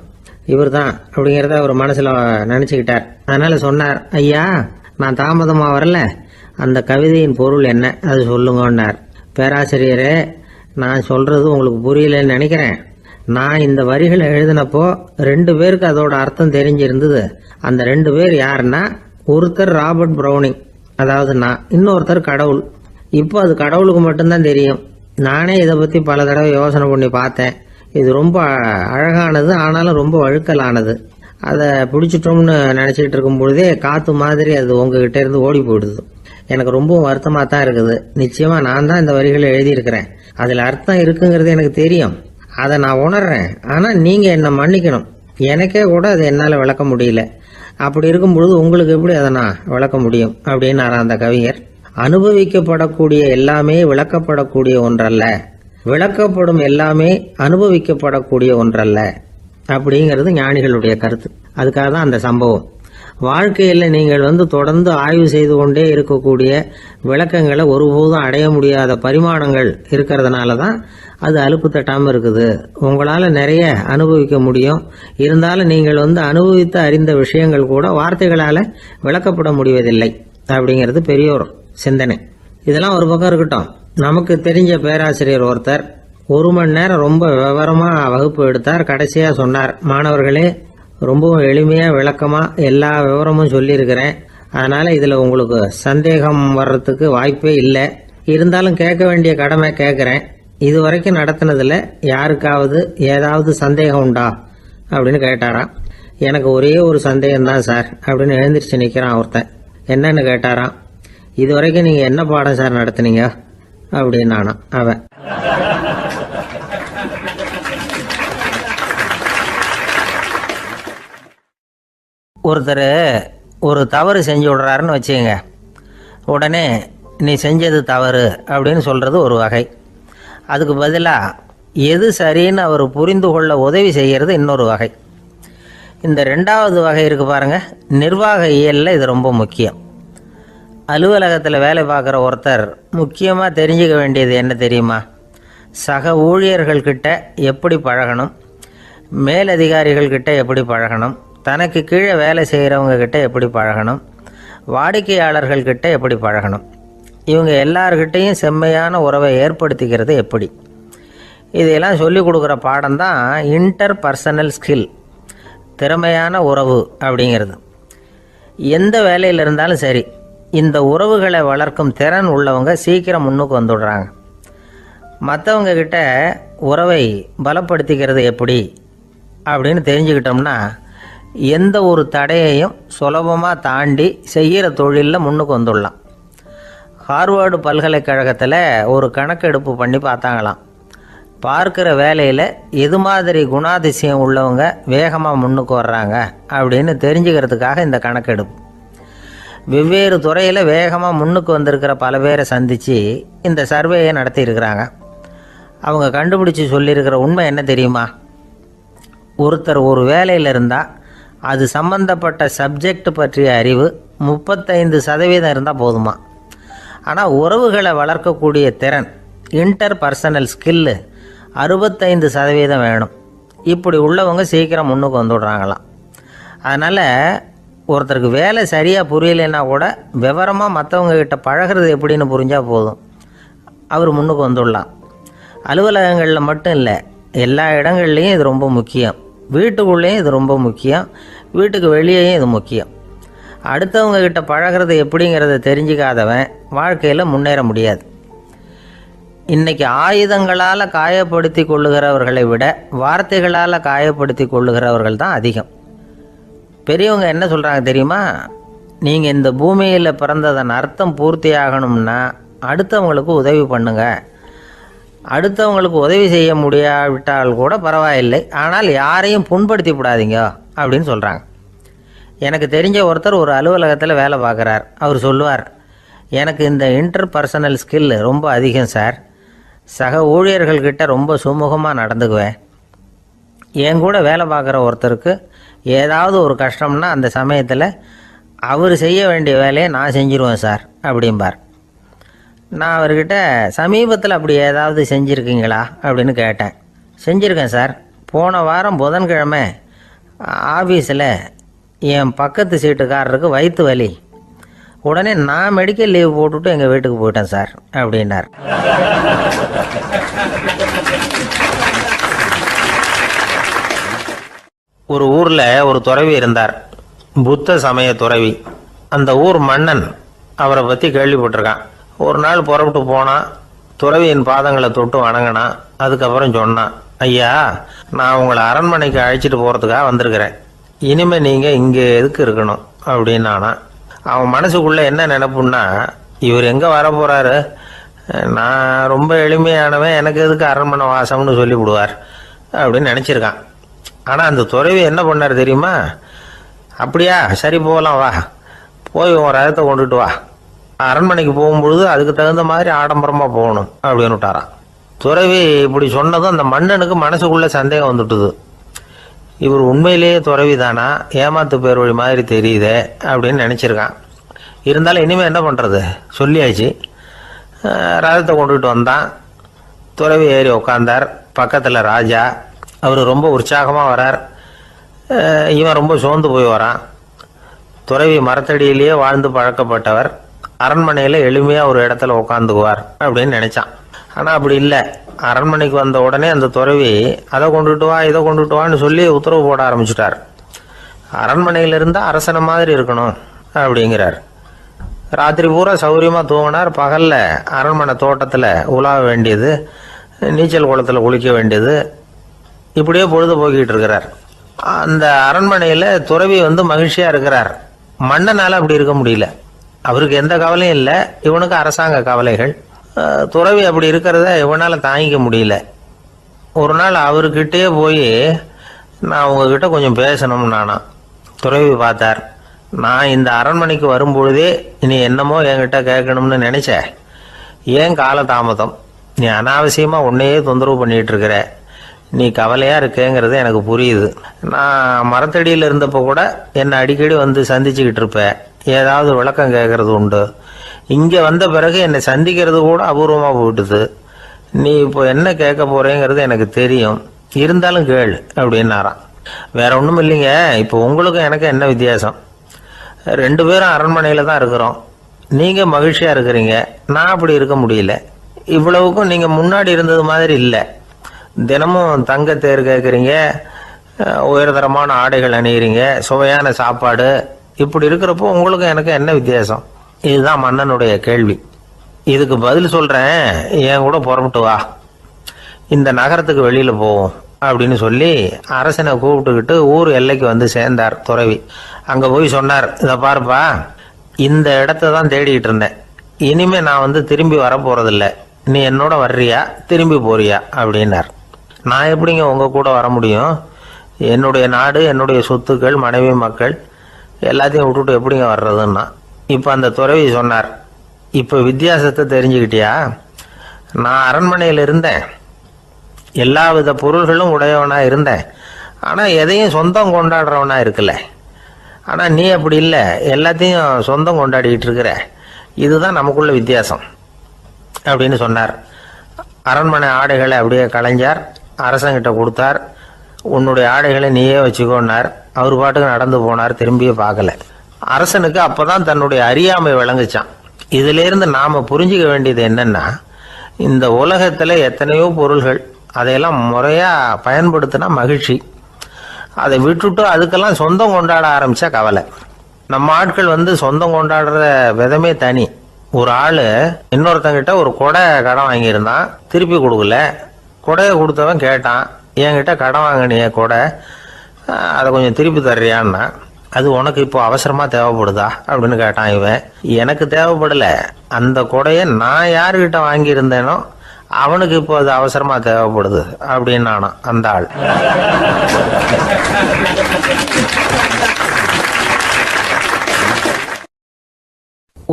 Speaker 2: இவர் தான் அப்படிங்கிறத அவர் மனசுல நினைச்சுக்கிட்டார். அதனால சொன்னார், ஐயா நான் தாமதமா வரல, அந்த கவிதையின் பொருள் என்ன அது சொல்லுங்கன்னார். பேராசிரியரே, நான் சொல்றது உங்களுக்கு புரியலன்னு நினைக்கிறேன். நான் இந்த வரிகளை எழுதினப்போ 2 பேருக்கு அதோட அர்த்தம் தெரிஞ்சிருந்தது. அந்த 2 பேர் யாருன்னா, ஒருத்தர் ராபர்ட் ப்ரௌனிங், அதாவது நான், இன்னொருத்தர் கடவுள். இப்போ அது கடவுளுக்கு மட்டும்தான் தெரியும். நானே இதை பற்றி பல தடவை யோசனை பண்ணி பார்த்தேன். இது ரொம்ப அழகானது, ஆனாலும் ரொம்ப வழுக்கலானது. அதை பிடிச்சிட்டோம்னு நினச்சிக்கிட்டு இருக்கும் பொழுதே காற்று மாதிரி அது உங்ககிட்ட இருந்து ஓடி போயிடுது. எனக்கு ரொம்பவும் வருத்தமாக தான் இருக்குது. நிச்சயமாக நான் தான் இந்த வரிகளை எழுதியிருக்கிறேன். அதில் அர்த்தம் இருக்குங்கிறது எனக்கு தெரியும், அதை நான் உணர்றேன். ஆனால் நீங்கள் என்னை மன்னிக்கணும். எனக்கே கூட அதை என்னால் விளக்க முடியல. அப்படி இருக்கும் பொழுது உங்களுக்கு எப்படி அதை நான் விளக்க முடியும் அப்படின்னு அந்த கவிஞர். அனுபவிக்கப்படக்கூடிய எல்லாமே விளக்கப்படக்கூடிய ஒன்றல்ல, விளக்கப்படும் எல்லாமே அனுபவிக்கப்படக்கூடிய ஒன்றல்ல அப்படிங்கிறது ஞானிகளுடைய கருத்து. அதுக்காக தான் அந்த சம்பவம். வாழ்க்கையில் நீங்கள் தொடர்ந்து ஆய்வு செய்து கொண்டே இருக்கக்கூடிய விளக்கங்களை ஒருபோதும் அடைய முடியாத பரிமாணங்கள் இருக்கிறதுனால தான் அது அலுப்பு தட்டாமல் இருக்குது. உங்களால் நிறைய அனுபவிக்க முடியும், இருந்தாலும் நீங்கள் அனுபவித்து அறிந்த விஷயங்கள் கூட வார்த்தைகளால் விளக்கப்பட முடிவதில்லை அப்படிங்கிறது பெரியோர் சிந்தனை. இதெல்லாம் ஒரு பக்கம் இருக்கட்டும். நமக்கு தெரிஞ்ச பேராசிரியர் ஒருத்தர் 1 மணி நேரம் ரொம்ப விவரமா வகுப்பு எடுத்தார். கடைசியா சொன்னார், மாணவர்களே, ரொம்பவும் எளிமையா விளக்கமா எல்லா விவரமும் சொல்லியிருக்கிறேன். அதனால இதுல உங்களுக்கு சந்தேகம் வர்றதுக்கு வாய்ப்பே இல்லை. இருந்தாலும் கேட்க வேண்டிய கடமை கேட்கிறேன். இது வரைக்கும் நடத்தினதுல யாருக்காவது ஏதாவது சந்தேகம் உண்டா அப்படின்னு கேட்டாராம். எனக்கு ஒரே ஒரு சந்தேகம் தான் சார் அப்படின்னு எழுந்திரிச்சு நிற்கிறான் ஒருத்தன். என்னன்னு கேட்டாராம். இது வரைக்கும் நீங்க என்ன பாடம் சார் நடத்துனீங்க அப்படின்னானா அவன்.
Speaker 1: ஒருத்தர் ஒரு தவறு செஞ்சு விடுறாருன்னு வச்சுக்கோங்க. உடனே நீ செஞ்சது தவறு அப்படின்னு சொல்கிறது ஒரு வகை. அதுக்கு பதிலாக எது சரின்னு அவர் புரிந்து கொள்ள உதவி செய்கிறது இன்னொரு வகை. இந்த 2வது வகை இருக்குது பாருங்கள், நிர்வாக இயலில் இது ரொம்ப முக்கியம். அலுவலகத்தில் வேலை பார்க்குற ஒருத்தர் முக்கியமாக தெரிஞ்சுக்க வேண்டியது என்ன தெரியுமா? சக ஊழியர்கள்கிட்ட எப்படி பழகணும், மேலதிகாரிகள்கிட்ட எப்படி பழகணும், தனக்கு கீழே வேலை செய்கிறவங்கக்கிட்ட எப்படி பழகணும், வாடிக்கையாளர்கள்கிட்ட எப்படி பழகணும், இவங்க எல்லார்கிட்டையும் செம்மையான உறவை ஏற்படுத்திக்கிறது எப்படி. இதையெல்லாம் சொல்லிக் கொடுக்குற பாடம் தான் இன்டர் பர்சனல் ஸ்கில், திறமையான உறவு அப்படிங்கிறது. எந்த வேலையில் இருந்தாலும் சரி, இந்த உறவுகளை வளர்க்கும் திறன் உள்ளவங்க சீக்கிரம் முன்னுக்கு வந்துடுறாங்க. மற்றவங்க கிட்ட உறவை பலப்படுத்திக்கிறது எப்படி அப்படின்னு தெரிஞ்சுக்கிட்டோம்னா எந்த ஒரு தடையையும் சுலபமாக தாண்டி செய்கிற தொழிலில் முன்னுக்கு வந்துடலாம். ஹார்வர்டு பல்கலைக்கழகத்தில் ஒரு கணக்கெடுப்பு பண்ணி பார்த்தாங்களாம். பார்க்குற வேலையில் எது மாதிரி குணாதிசயம் உள்ளவங்க வேகமாக முன்னுக்கு வர்றாங்க அப்படின்னு தெரிஞ்சுக்கிறதுக்காக இந்த கணக்கெடுப்பு. வெவ்வேறு துறையில் வேகமாக முன்னுக்கு வந்திருக்கிற பல பேரை சந்தித்து இந்த சர்வேயை நடத்தியிருக்கிறாங்க. அவங்க கண்டுபிடிச்சி சொல்லியிருக்கிற உண்மை என்ன தெரியுமா? ஒருத்தர் ஒரு வேலையில் இருந்தால் அது சம்பந்தப்பட்ட சப்ஜெக்ட் பற்றிய அறிவு 35% இருந்தால் போதுமா. ஆனால் உறவுகளை வளர்க்கக்கூடிய திறன், இன்டர் பர்சனல் ஸ்கில்லு 65% வேணும். இப்படி உள்ளவங்க சீக்கிரம் முன்னுக்கு வந்துடுறாங்களாம். அதனால் ஒருத்தருக்கு வேலை சரியாக புரியலைன்னா கூட விவரமாக மற்றவங்கக்கிட்ட பழகிறது எப்படின்னு புரிஞ்சால் போதும், அவர் முன்னுக்கு வந்துடலாம். அலுவலகங்களில் மட்டும் இல்லை, எல்லா இடங்கள்லையும் இது ரொம்ப முக்கியம். வீட்டுக்குள்ளேயும் இது ரொம்ப முக்கியம், வீட்டுக்கு வெளியேயும் இது முக்கியம். அடுத்தவங்கக்கிட்ட பழகிறது எப்படிங்கிறத தெரிஞ்சிக்காதவன் வாழ்க்கையில் முன்னேற முடியாது. இன்றைக்கி ஆயுதங்களால் காயப்படுத்தி கொள்ளுகிறவர்களை விட வார்த்தைகளால் காயப்படுத்தி கொள்ளுகிறவர்கள் தான் அதிகம். பெரியவங்க என்ன சொல்கிறாங்க தெரியுமா? நீங்கள் இந்த பூமியில் பிறந்ததன் அர்த்தம் பூர்த்தி ஆகணும்னா அடுத்தவங்களுக்கு உதவி பண்ணுங்க. அடுத்தவங்களுக்கு உதவி செய்ய முடியாவிட்டால் கூட பரவாயில்லை, ஆனால் யாரையும் புண்படுத்தி விடாதீங்க அப்படின்னு சொல்கிறாங்க. எனக்கு தெரிஞ்ச ஒருத்தர் ஒரு அலுவலகத்தில் வேலை பார்க்குறார். அவர் சொல்லுவார், எனக்கு இந்த இன்டர் பர்சனல் ஸ்கில் ரொம்ப அதிகம் சார். சக ஊழியர்கள்கிட்ட ரொம்ப சுமூகமாக நடந்துக்குவேன். என் கூட வேலை பார்க்குற ஒருத்தருக்கு ஏதாவது ஒரு கஷ்டம்னா அந்த சமயத்தில் அவர் செய்ய வேண்டிய வேலையை நான் செஞ்சிருவேன் சார் அப்படிம்பார். நான் அவர்கிட்ட சமீபத்தில் அப்படி ஏதாவது செஞ்சுருக்கீங்களா அப்படின்னு கேட்டேன். செஞ்சுருக்கேன் சார். போன வாரம் புதன்கிழமை ஆஃபீஸில் என் பக்கத்து சீட்டுக்காரருக்கு வயிற்று வலி. உடனே நான் மெடிக்கல் லீவ் போட்டுவிட்டு எங்கள் வீட்டுக்கு போயிட்டேன் சார் அப்படின்னார்.
Speaker 2: ஒரு ஊரில் ஒரு துறவி இருந்தார், புத்த சமய துறவி. அந்த ஊர் மன்னன் அவரை பற்றி கேள்விப்பட்டிருக்கான். ஒரு நாள் புறப்பட்டு போனான், துறவியின் பாதங்களை தொட்டு வணங்கினான். அதுக்கப்புறம் சொன்னான், ஐயா, நான் உங்களை அரண்மனைக்கு அழைச்சிட்டு போகிறதுக்காக வந்திருக்கிறேன். இனிமேல் நீங்கள் இங்கே எதுக்கு இருக்கணும் அப்படின்னானா. அவன் மனசுக்குள்ளே என்ன நினைப்புன்னா, இவர் எங்கே வர போகிறாரு, நான் ரொம்ப எளிமையானவன், எனக்கு எதுக்கு அரண்மனை வாசம்னு சொல்லிவிடுவார் அப்படின்னு நினச்சிருக்கான். ஆனால் அந்த துறவி என்ன பண்ணார் தெரியுமா? அப்படியா, சரி போகலாம், வா, போய் உன் ரதத்தை கொண்டுட்டு வா, அரண்மனைக்கு போகும்பொழுது அதுக்கு தகுந்த மாதிரி ஆடம்பரமாக போகணும் அப்படின்னு விட்டாரான். துறவி இப்படி சொன்னதும் அந்த மன்னனுக்கு மனசுக்குள்ளே சந்தேகம் வந்துட்டுது. இவர் உண்மையிலேயே துறவி தானா, ஏமாத்து பேர் வழி மாதிரி தெரியுதே அப்படின்னு நினச்சிருக்கான். இருந்தாலும் இனிமேல் என்ன பண்ணுறது, சொல்லியாச்சு. ரதத்தை கொண்டுகிட்டு வந்தான். துறவி ஏறி உக்காந்தார். பக்கத்தில் ராஜா. அவர் ரொம்ப உற்சாகமாக வரார். இவன் ரொம்ப சோர்ந்து போய் வரான். துறவி மரத்தடியிலேயே வாழ்ந்து பழக்கப்பட்டவர், அரண்மனையில் எளிமையாக ஒரு இடத்துல உட்காந்துக்குவார் அப்படின்னு நினச்சான். ஆனால் அப்படி இல்லை. அரண்மனைக்கு வந்த உடனே அந்த துறவி அதை கொண்டுட்டு வா, இதை கொண்டுட்டு வான்னு சொல்லி உத்தரவு போட ஆரம்பிச்சுட்டார். அரண்மனையில் இருந்தால் அரசனை மாதிரி இருக்கணும் அப்படிங்கிறார். ராத்திரி பூரா சௌரியமாக தூங்கினார். பகலில் அரண்மனை தோட்டத்தில் உலாவ வேண்டியது, நீச்சல் குளத்தில் குளிக்க வேண்டியது, இப்படியே பொழுது போக்கிட்டு இருக்கிறார். அந்த அரண்மனையில் துறவி மகிழ்ச்சியாக இருக்கிறார். மன்னனால் அப்படி இருக்க முடியல. அவருக்கு எந்த கவலையும் இல்லை, இவனுக்கு அரசாங்க கவலைகள். துறவி அப்படி இருக்கிறத இவனால் தாங்கிக்க முடியல. ஒரு நாள் அவர்கிட்டே போய், நான் உங்ககிட்ட கொஞ்சம் பேசணும் நானா. துறவி பார்த்தார். நான் இந்த அரண்மனைக்கு வரும்பொழுதே நீ என்னமோ என்கிட்ட கேட்கணும்னு நினைச்ச, ஏன் கால தாமதம், நீ அனாவசியமாக உன்னையே தொந்தரவு பண்ணிட்டு இருக்கிற, நீ கவலையாக இருக்கேங்கிறது எனக்கு புரியுது. நான் மரத்தடியில் இருந்தப்போ கூட என்னை அடிக்கடி சந்திச்சுக்கிட்டு இருப்பேன், ஏதாவது விளக்கம் கேட்கறது உண்டு. இங்கே வந்த பிறகு என்னை சந்திக்கிறது கூட அபூர்வமாக போயிட்டுது. நீ இப்போ என்ன கேட்க போறேங்கிறது எனக்கு தெரியும், இருந்தாலும் கேளு அப்படின்னாராம். வேற ஒன்றும் இல்லைங்க, இப்போ உங்களுக்கும் எனக்கு என்ன வித்தியாசம்? 2 பேரும் அரண்மனையில் தான் இருக்கிறோம். நீங்கள் மகிழ்ச்சியாக இருக்கிறீங்க, நான் அப்படி இருக்க முடியல. இவ்வளவுக்கும் நீங்கள் முன்னாடி இருந்தது மாதிரி இல்லை. தினமும் தங்க தேர் கேட்குறீங்க, உயர்தரமான ஆடைகள் அணிகிறீங்க, சுவையான சாப்பாடு. இப்படி இருக்கிறப்போ உங்களுக்கு எனக்கு என்ன வித்தியாசம்? இதுதான் மன்னனுடைய கேள்வி. இதுக்கு பதில் சொல்கிறேன், என் கூட புறப்பட்டு வா, இந்த நகரத்துக்கு வெளியில் போவோம் அப்படின்னு சொல்லி அரசனை கூப்பிட்டுக்கிட்டு ஊர் எல்லைக்கு சேர்ந்தார் துறவி. அங்கே போய் சொன்னார், இதை பாருப்பா, இந்த இடத்த தான் தேடிக்கிட்டு இருந்தேன். இனிமேல் நான் திரும்பி வரப்போகிறதில்ல. நீ என்னோட வர்றியா, திரும்பி போறியா அப்படின்னார். நான் எப்படிங்க உங்கள் கூட வர முடியும்? என்னுடைய நாடு, என்னுடைய சொத்துக்கள், மனைவி, மக்கள் எல்லாத்தையும் விட்டுட்டு எப்படிங்க வர்றதுன்னா. இப்போ அந்த துறவி சொன்னார், இப்போ வித்தியாசத்தை தெரிஞ்சுக்கிட்டியா? நான் அரண்மனையில் இருந்தேன், எல்லா வித பொருள்களும் உடையவனாக இருந்தேன், ஆனால் எதையும் சொந்தம் கொண்டாடுறவனாக இருக்கல. ஆனால் நீ அப்படி இல்லை, எல்லாத்தையும் சொந்தம் கொண்டாடிக்கிட்டு இருக்கிற. இதுதான் நமக்குள்ள வித்தியாசம் அப்படின்னு சொன்னார். அரண்மனை ஆடைகளை அப்படியே கலைஞர் அரசங்கிட்ட கொடுத்தார். உன்னுடைய ஆடைகளை நீயே வச்சுக்கோன்னார். அவர் பாட்டுக்கு நடந்து போனார், திரும்பியே பார்க்கல. அரசனுக்கு அப்போதான் தன்னுடைய அறியாமை விளங்குச்சான். இதிலிருந்து நாம் புரிஞ்சிக்க வேண்டியது என்னன்னா, இந்த உலகத்தில் எத்தனையோ பொருள்கள், அதையெல்லாம் முறையாக பயன்படுத்தினா மகிழ்ச்சி. அதை விட்டுட்டு அதுக்கெல்லாம் சொந்தம் கொண்டாட ஆரம்பித்தா கவலை. நம்ம ஆட்கள் சொந்தம் கொண்டாடுற விதமே தனி. ஒரு ஆள் இன்னொருத்தங்கிட்ட ஒரு கொடை கடன் வாங்கியிருந்தான், திருப்பி கொடுக்கல. கொடையை கொடுத்தவன் கேட்டான், என்கிட்ட கடன் வாங்கினிய கொடை, அதை கொஞ்சம் திருப்பி தர்றியான்னா. அது உனக்கு இப்போ அவசரமாக தேவைப்படுதா அப்படின்னு கேட்டான் இவன். எனக்கு தேவைப்படலை, அந்த கொடையை நான் யாருக்கிட்ட வாங்கியிருந்தேனோ அவனுக்கு இப்போ அது அவசரமாக தேவைப்படுது அப்படின்னானான் அந்த ஆள்.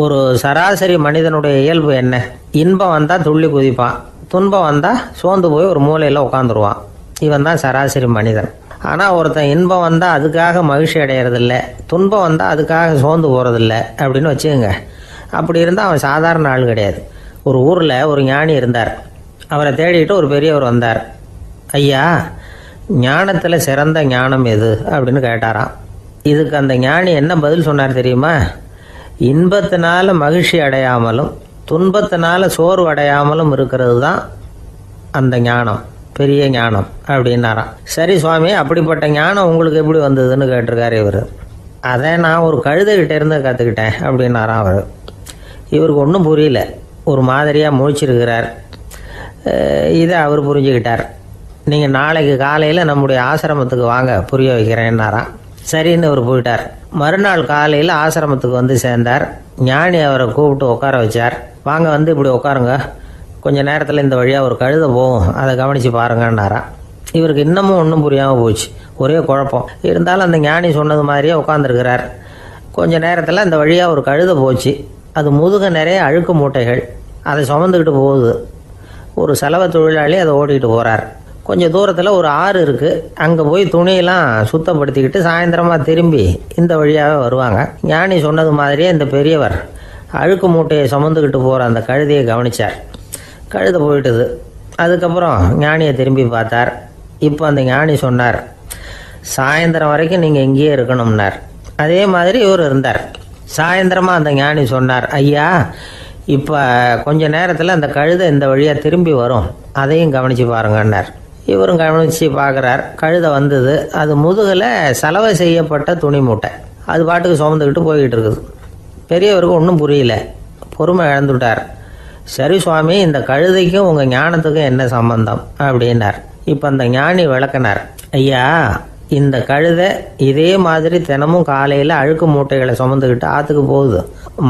Speaker 1: ஒரு சராசரி மனிதனுடைய இயல்பு என்ன? இன்பம் வந்தால் துள்ளி குதிப்பான், துன்பம் வந்தால் சோர்ந்து போய் ஒரு மூலையில் உட்காந்துருவான். இவன் தான் சராசரி மனிதன். ஆனால் ஒருத்தன் இன்பம் வந்தால் அதுக்காக மகிழ்ச்சி அடையிறதில்ல, துன்பம் வந்தால் அதுக்காக சோர்ந்து போகிறதில்ல அப்படின்னு வச்சுக்கோங்க. அப்படி இருந்தால் அவன் சாதாரண ஆள் கிடையாது. ஒரு ஊரில் ஒரு ஞானி இருந்தார். அவரை தேடிட்டு ஒரு பெரியவர் வந்தார். ஐயா, ஞானத்தில் சிறந்த ஞானம் எது அப்படின்னு கேட்டாராம். இதுக்கு அந்த ஞானி என்ன பதில் சொன்னார் தெரியுமா? இன்பத்தினால மகிழ்ச்சி அடையாமலும் துன்பத்தினால சோர்வு அடையாமலும் இருக்கிறது தான் அந்த ஞானம், பெரிய ஞானம் அப்படின்னாராம். சரி சுவாமி, அப்படிப்பட்ட ஞானம் உங்களுக்கு எப்படி வந்ததுன்னு கேட்டிருக்காரு இவர். அதை நான் ஒரு கழுதைகிட்ட இருந்து கற்றுக்கிட்டேன் அப்படின்னாராம் அவர். இவருக்கு ஒன்றும் புரியல, ஒரு மாதிரியாக முழிச்சிருக்கிறார். இதை அவர் புரிஞ்சுக்கிட்டார். நீங்கள் நாளைக்கு காலையில் நம்முடைய ஆசிரமத்துக்கு வாங்க, புரிய வைக்கிறேன்னாராம். சரின்னு அவர் போயிட்டார். மறுநாள் காலையில் ஆசிரமத்துக்கு வந்து சேர்ந்தார். ஞானி அவரை கூப்பிட்டு உட்கார வச்சார். வாங்க, வந்து இப்படி உட்காருங்க, கொஞ்சம் நேரத்தில் இந்த வழியாக ஒரு கழுதை போகும், அதை கவனித்து பாருங்கன்னாராம். இவருக்கு இன்னமும் ஒன்றும் புரியாமல் போச்சு, ஒரே குழப்பம். இருந்தாலும் அந்த ஞானி சொன்னது மாதிரியே உட்காந்துருக்கிறார். கொஞ்சம் நேரத்தில் அந்த வழியாக ஒரு கழுதை போச்சு. அது முதுக நிறைய அழுக்கு மூட்டைகள், அதை சுமந்துக்கிட்டு போகுது. ஒரு சலவை தொழிலாளி அதை ஓட்டிகிட்டு போகிறார். கொஞ்சம் தூரத்தில் ஒரு ஆறு இருக்குது. அங்கே போய் துணியெல்லாம் சுத்தப்படுத்திக்கிட்டு சாயந்தரமாக திரும்பி இந்த வழியாகவே வருவாங்க. ஞானி சொன்னது மாதிரியே இந்த பெரியவர் அழுக்கு மூட்டையை சுமந்துக்கிட்டு போகிற அந்த கழுதையை கவனித்தார். கழுதை போயிட்டுது. அதுக்கப்புறம் ஞானியை திரும்பி பார்த்தார். இப்போ அந்த ஞானி சொன்னார், சாயந்தரம் வரைக்கும் நீங்கள் இங்கேயே இருக்கணும்னார். அதே மாதிரி இவர் இருந்தார். சாயந்தரமாக அந்த ஞானி சொன்னார், ஐயா, இப்போ கொஞ்ச நேரத்தில் அந்த கழுதை இந்த வழியாக திரும்பி வரும், அதையும் கவனித்து பாருங்கன்னார். இவரும் கவனித்து பார்க்குறார். கழுதை வந்தது. அது முதுகில் சலவை செய்யப்பட்ட துணி மூட்டை, அது பாட்டுக்கு சுமந்துக்கிட்டு போய்கிட்டு இருக்குது. பெரியவருக்கு ஒன்றும் புரியல, பொறுமை இழந்துட்டார். சரி சுவாமி, இந்த கழுதைக்கும் உங்கள் ஞானத்துக்கும் என்ன சம்பந்தம் அப்படின்னார். இப்போ அந்த ஞானி விளக்கினார். ஐயா, இந்த கழுதை இதே மாதிரி தினமும் காலையில் அழுக்கு மூட்டைகளை சுமந்துக்கிட்டு ஆற்றுக்கு போகுது,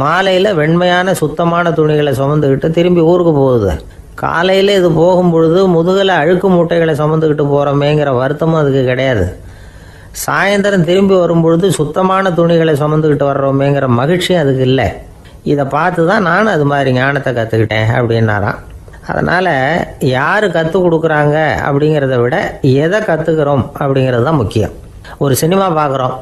Speaker 1: மாலையில் வெண்மையான சுத்தமான துணிகளை சுமந்துக்கிட்டு திரும்பி ஊருக்கு போகுது. காலையில் இது போகும்பொழுது முதுகில் அழுக்கு மூட்டைகளை சுமந்துக்கிட்டு போகிறோமேங்கிற வருத்தமும் அதுக்கு கிடையாது. சாயந்தரம் திரும்பி வரும்பொழுது சுத்தமான துணிகளை சுமந்துக்கிட்டு வர்றோமேங்கிற மகிழ்ச்சியும் அதுக்கு இல்லை. இதை பார்த்து தான் நானும் அது மாதிரி ஞானத்தை கற்றுக்கிட்டேன் அப்படின்னாராம். அதனால் யார் கற்றுக் கொடுக்குறாங்க அப்படிங்கிறத விட எதை கற்றுக்கிறோம் அப்படிங்கிறது தான் முக்கியம். ஒரு சினிமா பார்க்குறோம்,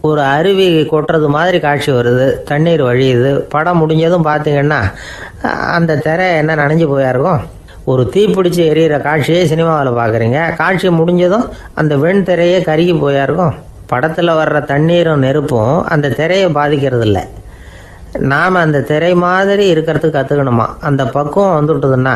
Speaker 1: ஒரு அருவி கொட்டுறது மாதிரி காட்சி வருது, தண்ணீர் வழியுது. படம் முடிஞ்சதும் பார்த்தீங்கன்னா அந்த திரை என்ன நனைஞ்சு போயா இருக்கும். ஒரு தீப்பிடிச்சு எரியிற காட்சியே சினிமாவில் பார்க்குறீங்க, காட்சி முடிஞ்சதும் அந்த வெண் திரையே கருகி போயா இருக்கும். படத்தில் வர்ற தண்ணீரும் நெருப்பும் அந்த திரையை பாதிக்கிறது இல்லை. நாம் அந்த திரை மாதிரி இருக்கிறதுக்கு கற்றுக்கணுமா. அந்த பக்குவம் வந்துவிட்டதுன்னா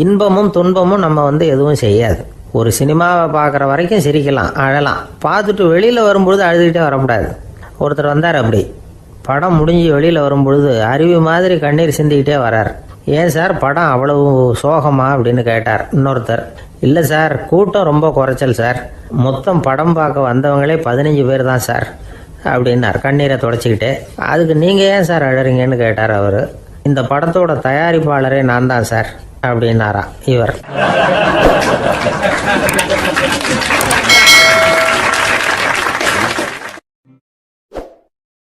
Speaker 1: இன்பமும் துன்பமும் நம்ம எதுவும் செய்யாது. ஒரு சினிமாவை பார்க்குற வரைக்கும் சிரிக்கலாம், அழலாம். பார்த்துட்டு வெளியில் வரும்பொழுது அழுதுகிட்டே வரக்கூடாது. ஒருத்தர் வந்தார், அப்படி படம் முடிஞ்சு வெளியில் வரும்பொழுது அருவி மாதிரி கண்ணீர் சிந்திக்கிட்டே வரார். ஏன் சார், படம் அவ்வளவு சோகமா அப்படின்னு கேட்டார். இன்னொருத்தர், இல்லை சார், கூட்டம் ரொம்ப குறைச்சல் சார், மொத்தம் படம் பார்க்க வந்தவங்களே 15 பேர் தான் சார் அப்படின்னார் கண்ணீரை தொடச்சிக்கிட்டே. அதுக்கு நீங்கள் ஏன் சார் அழறீங்கன்னு கேட்டார் அவர். இந்த படத்தோட தயாரிப்பாளரே நான் தான் சார் அப்படின்னாரா இவர்.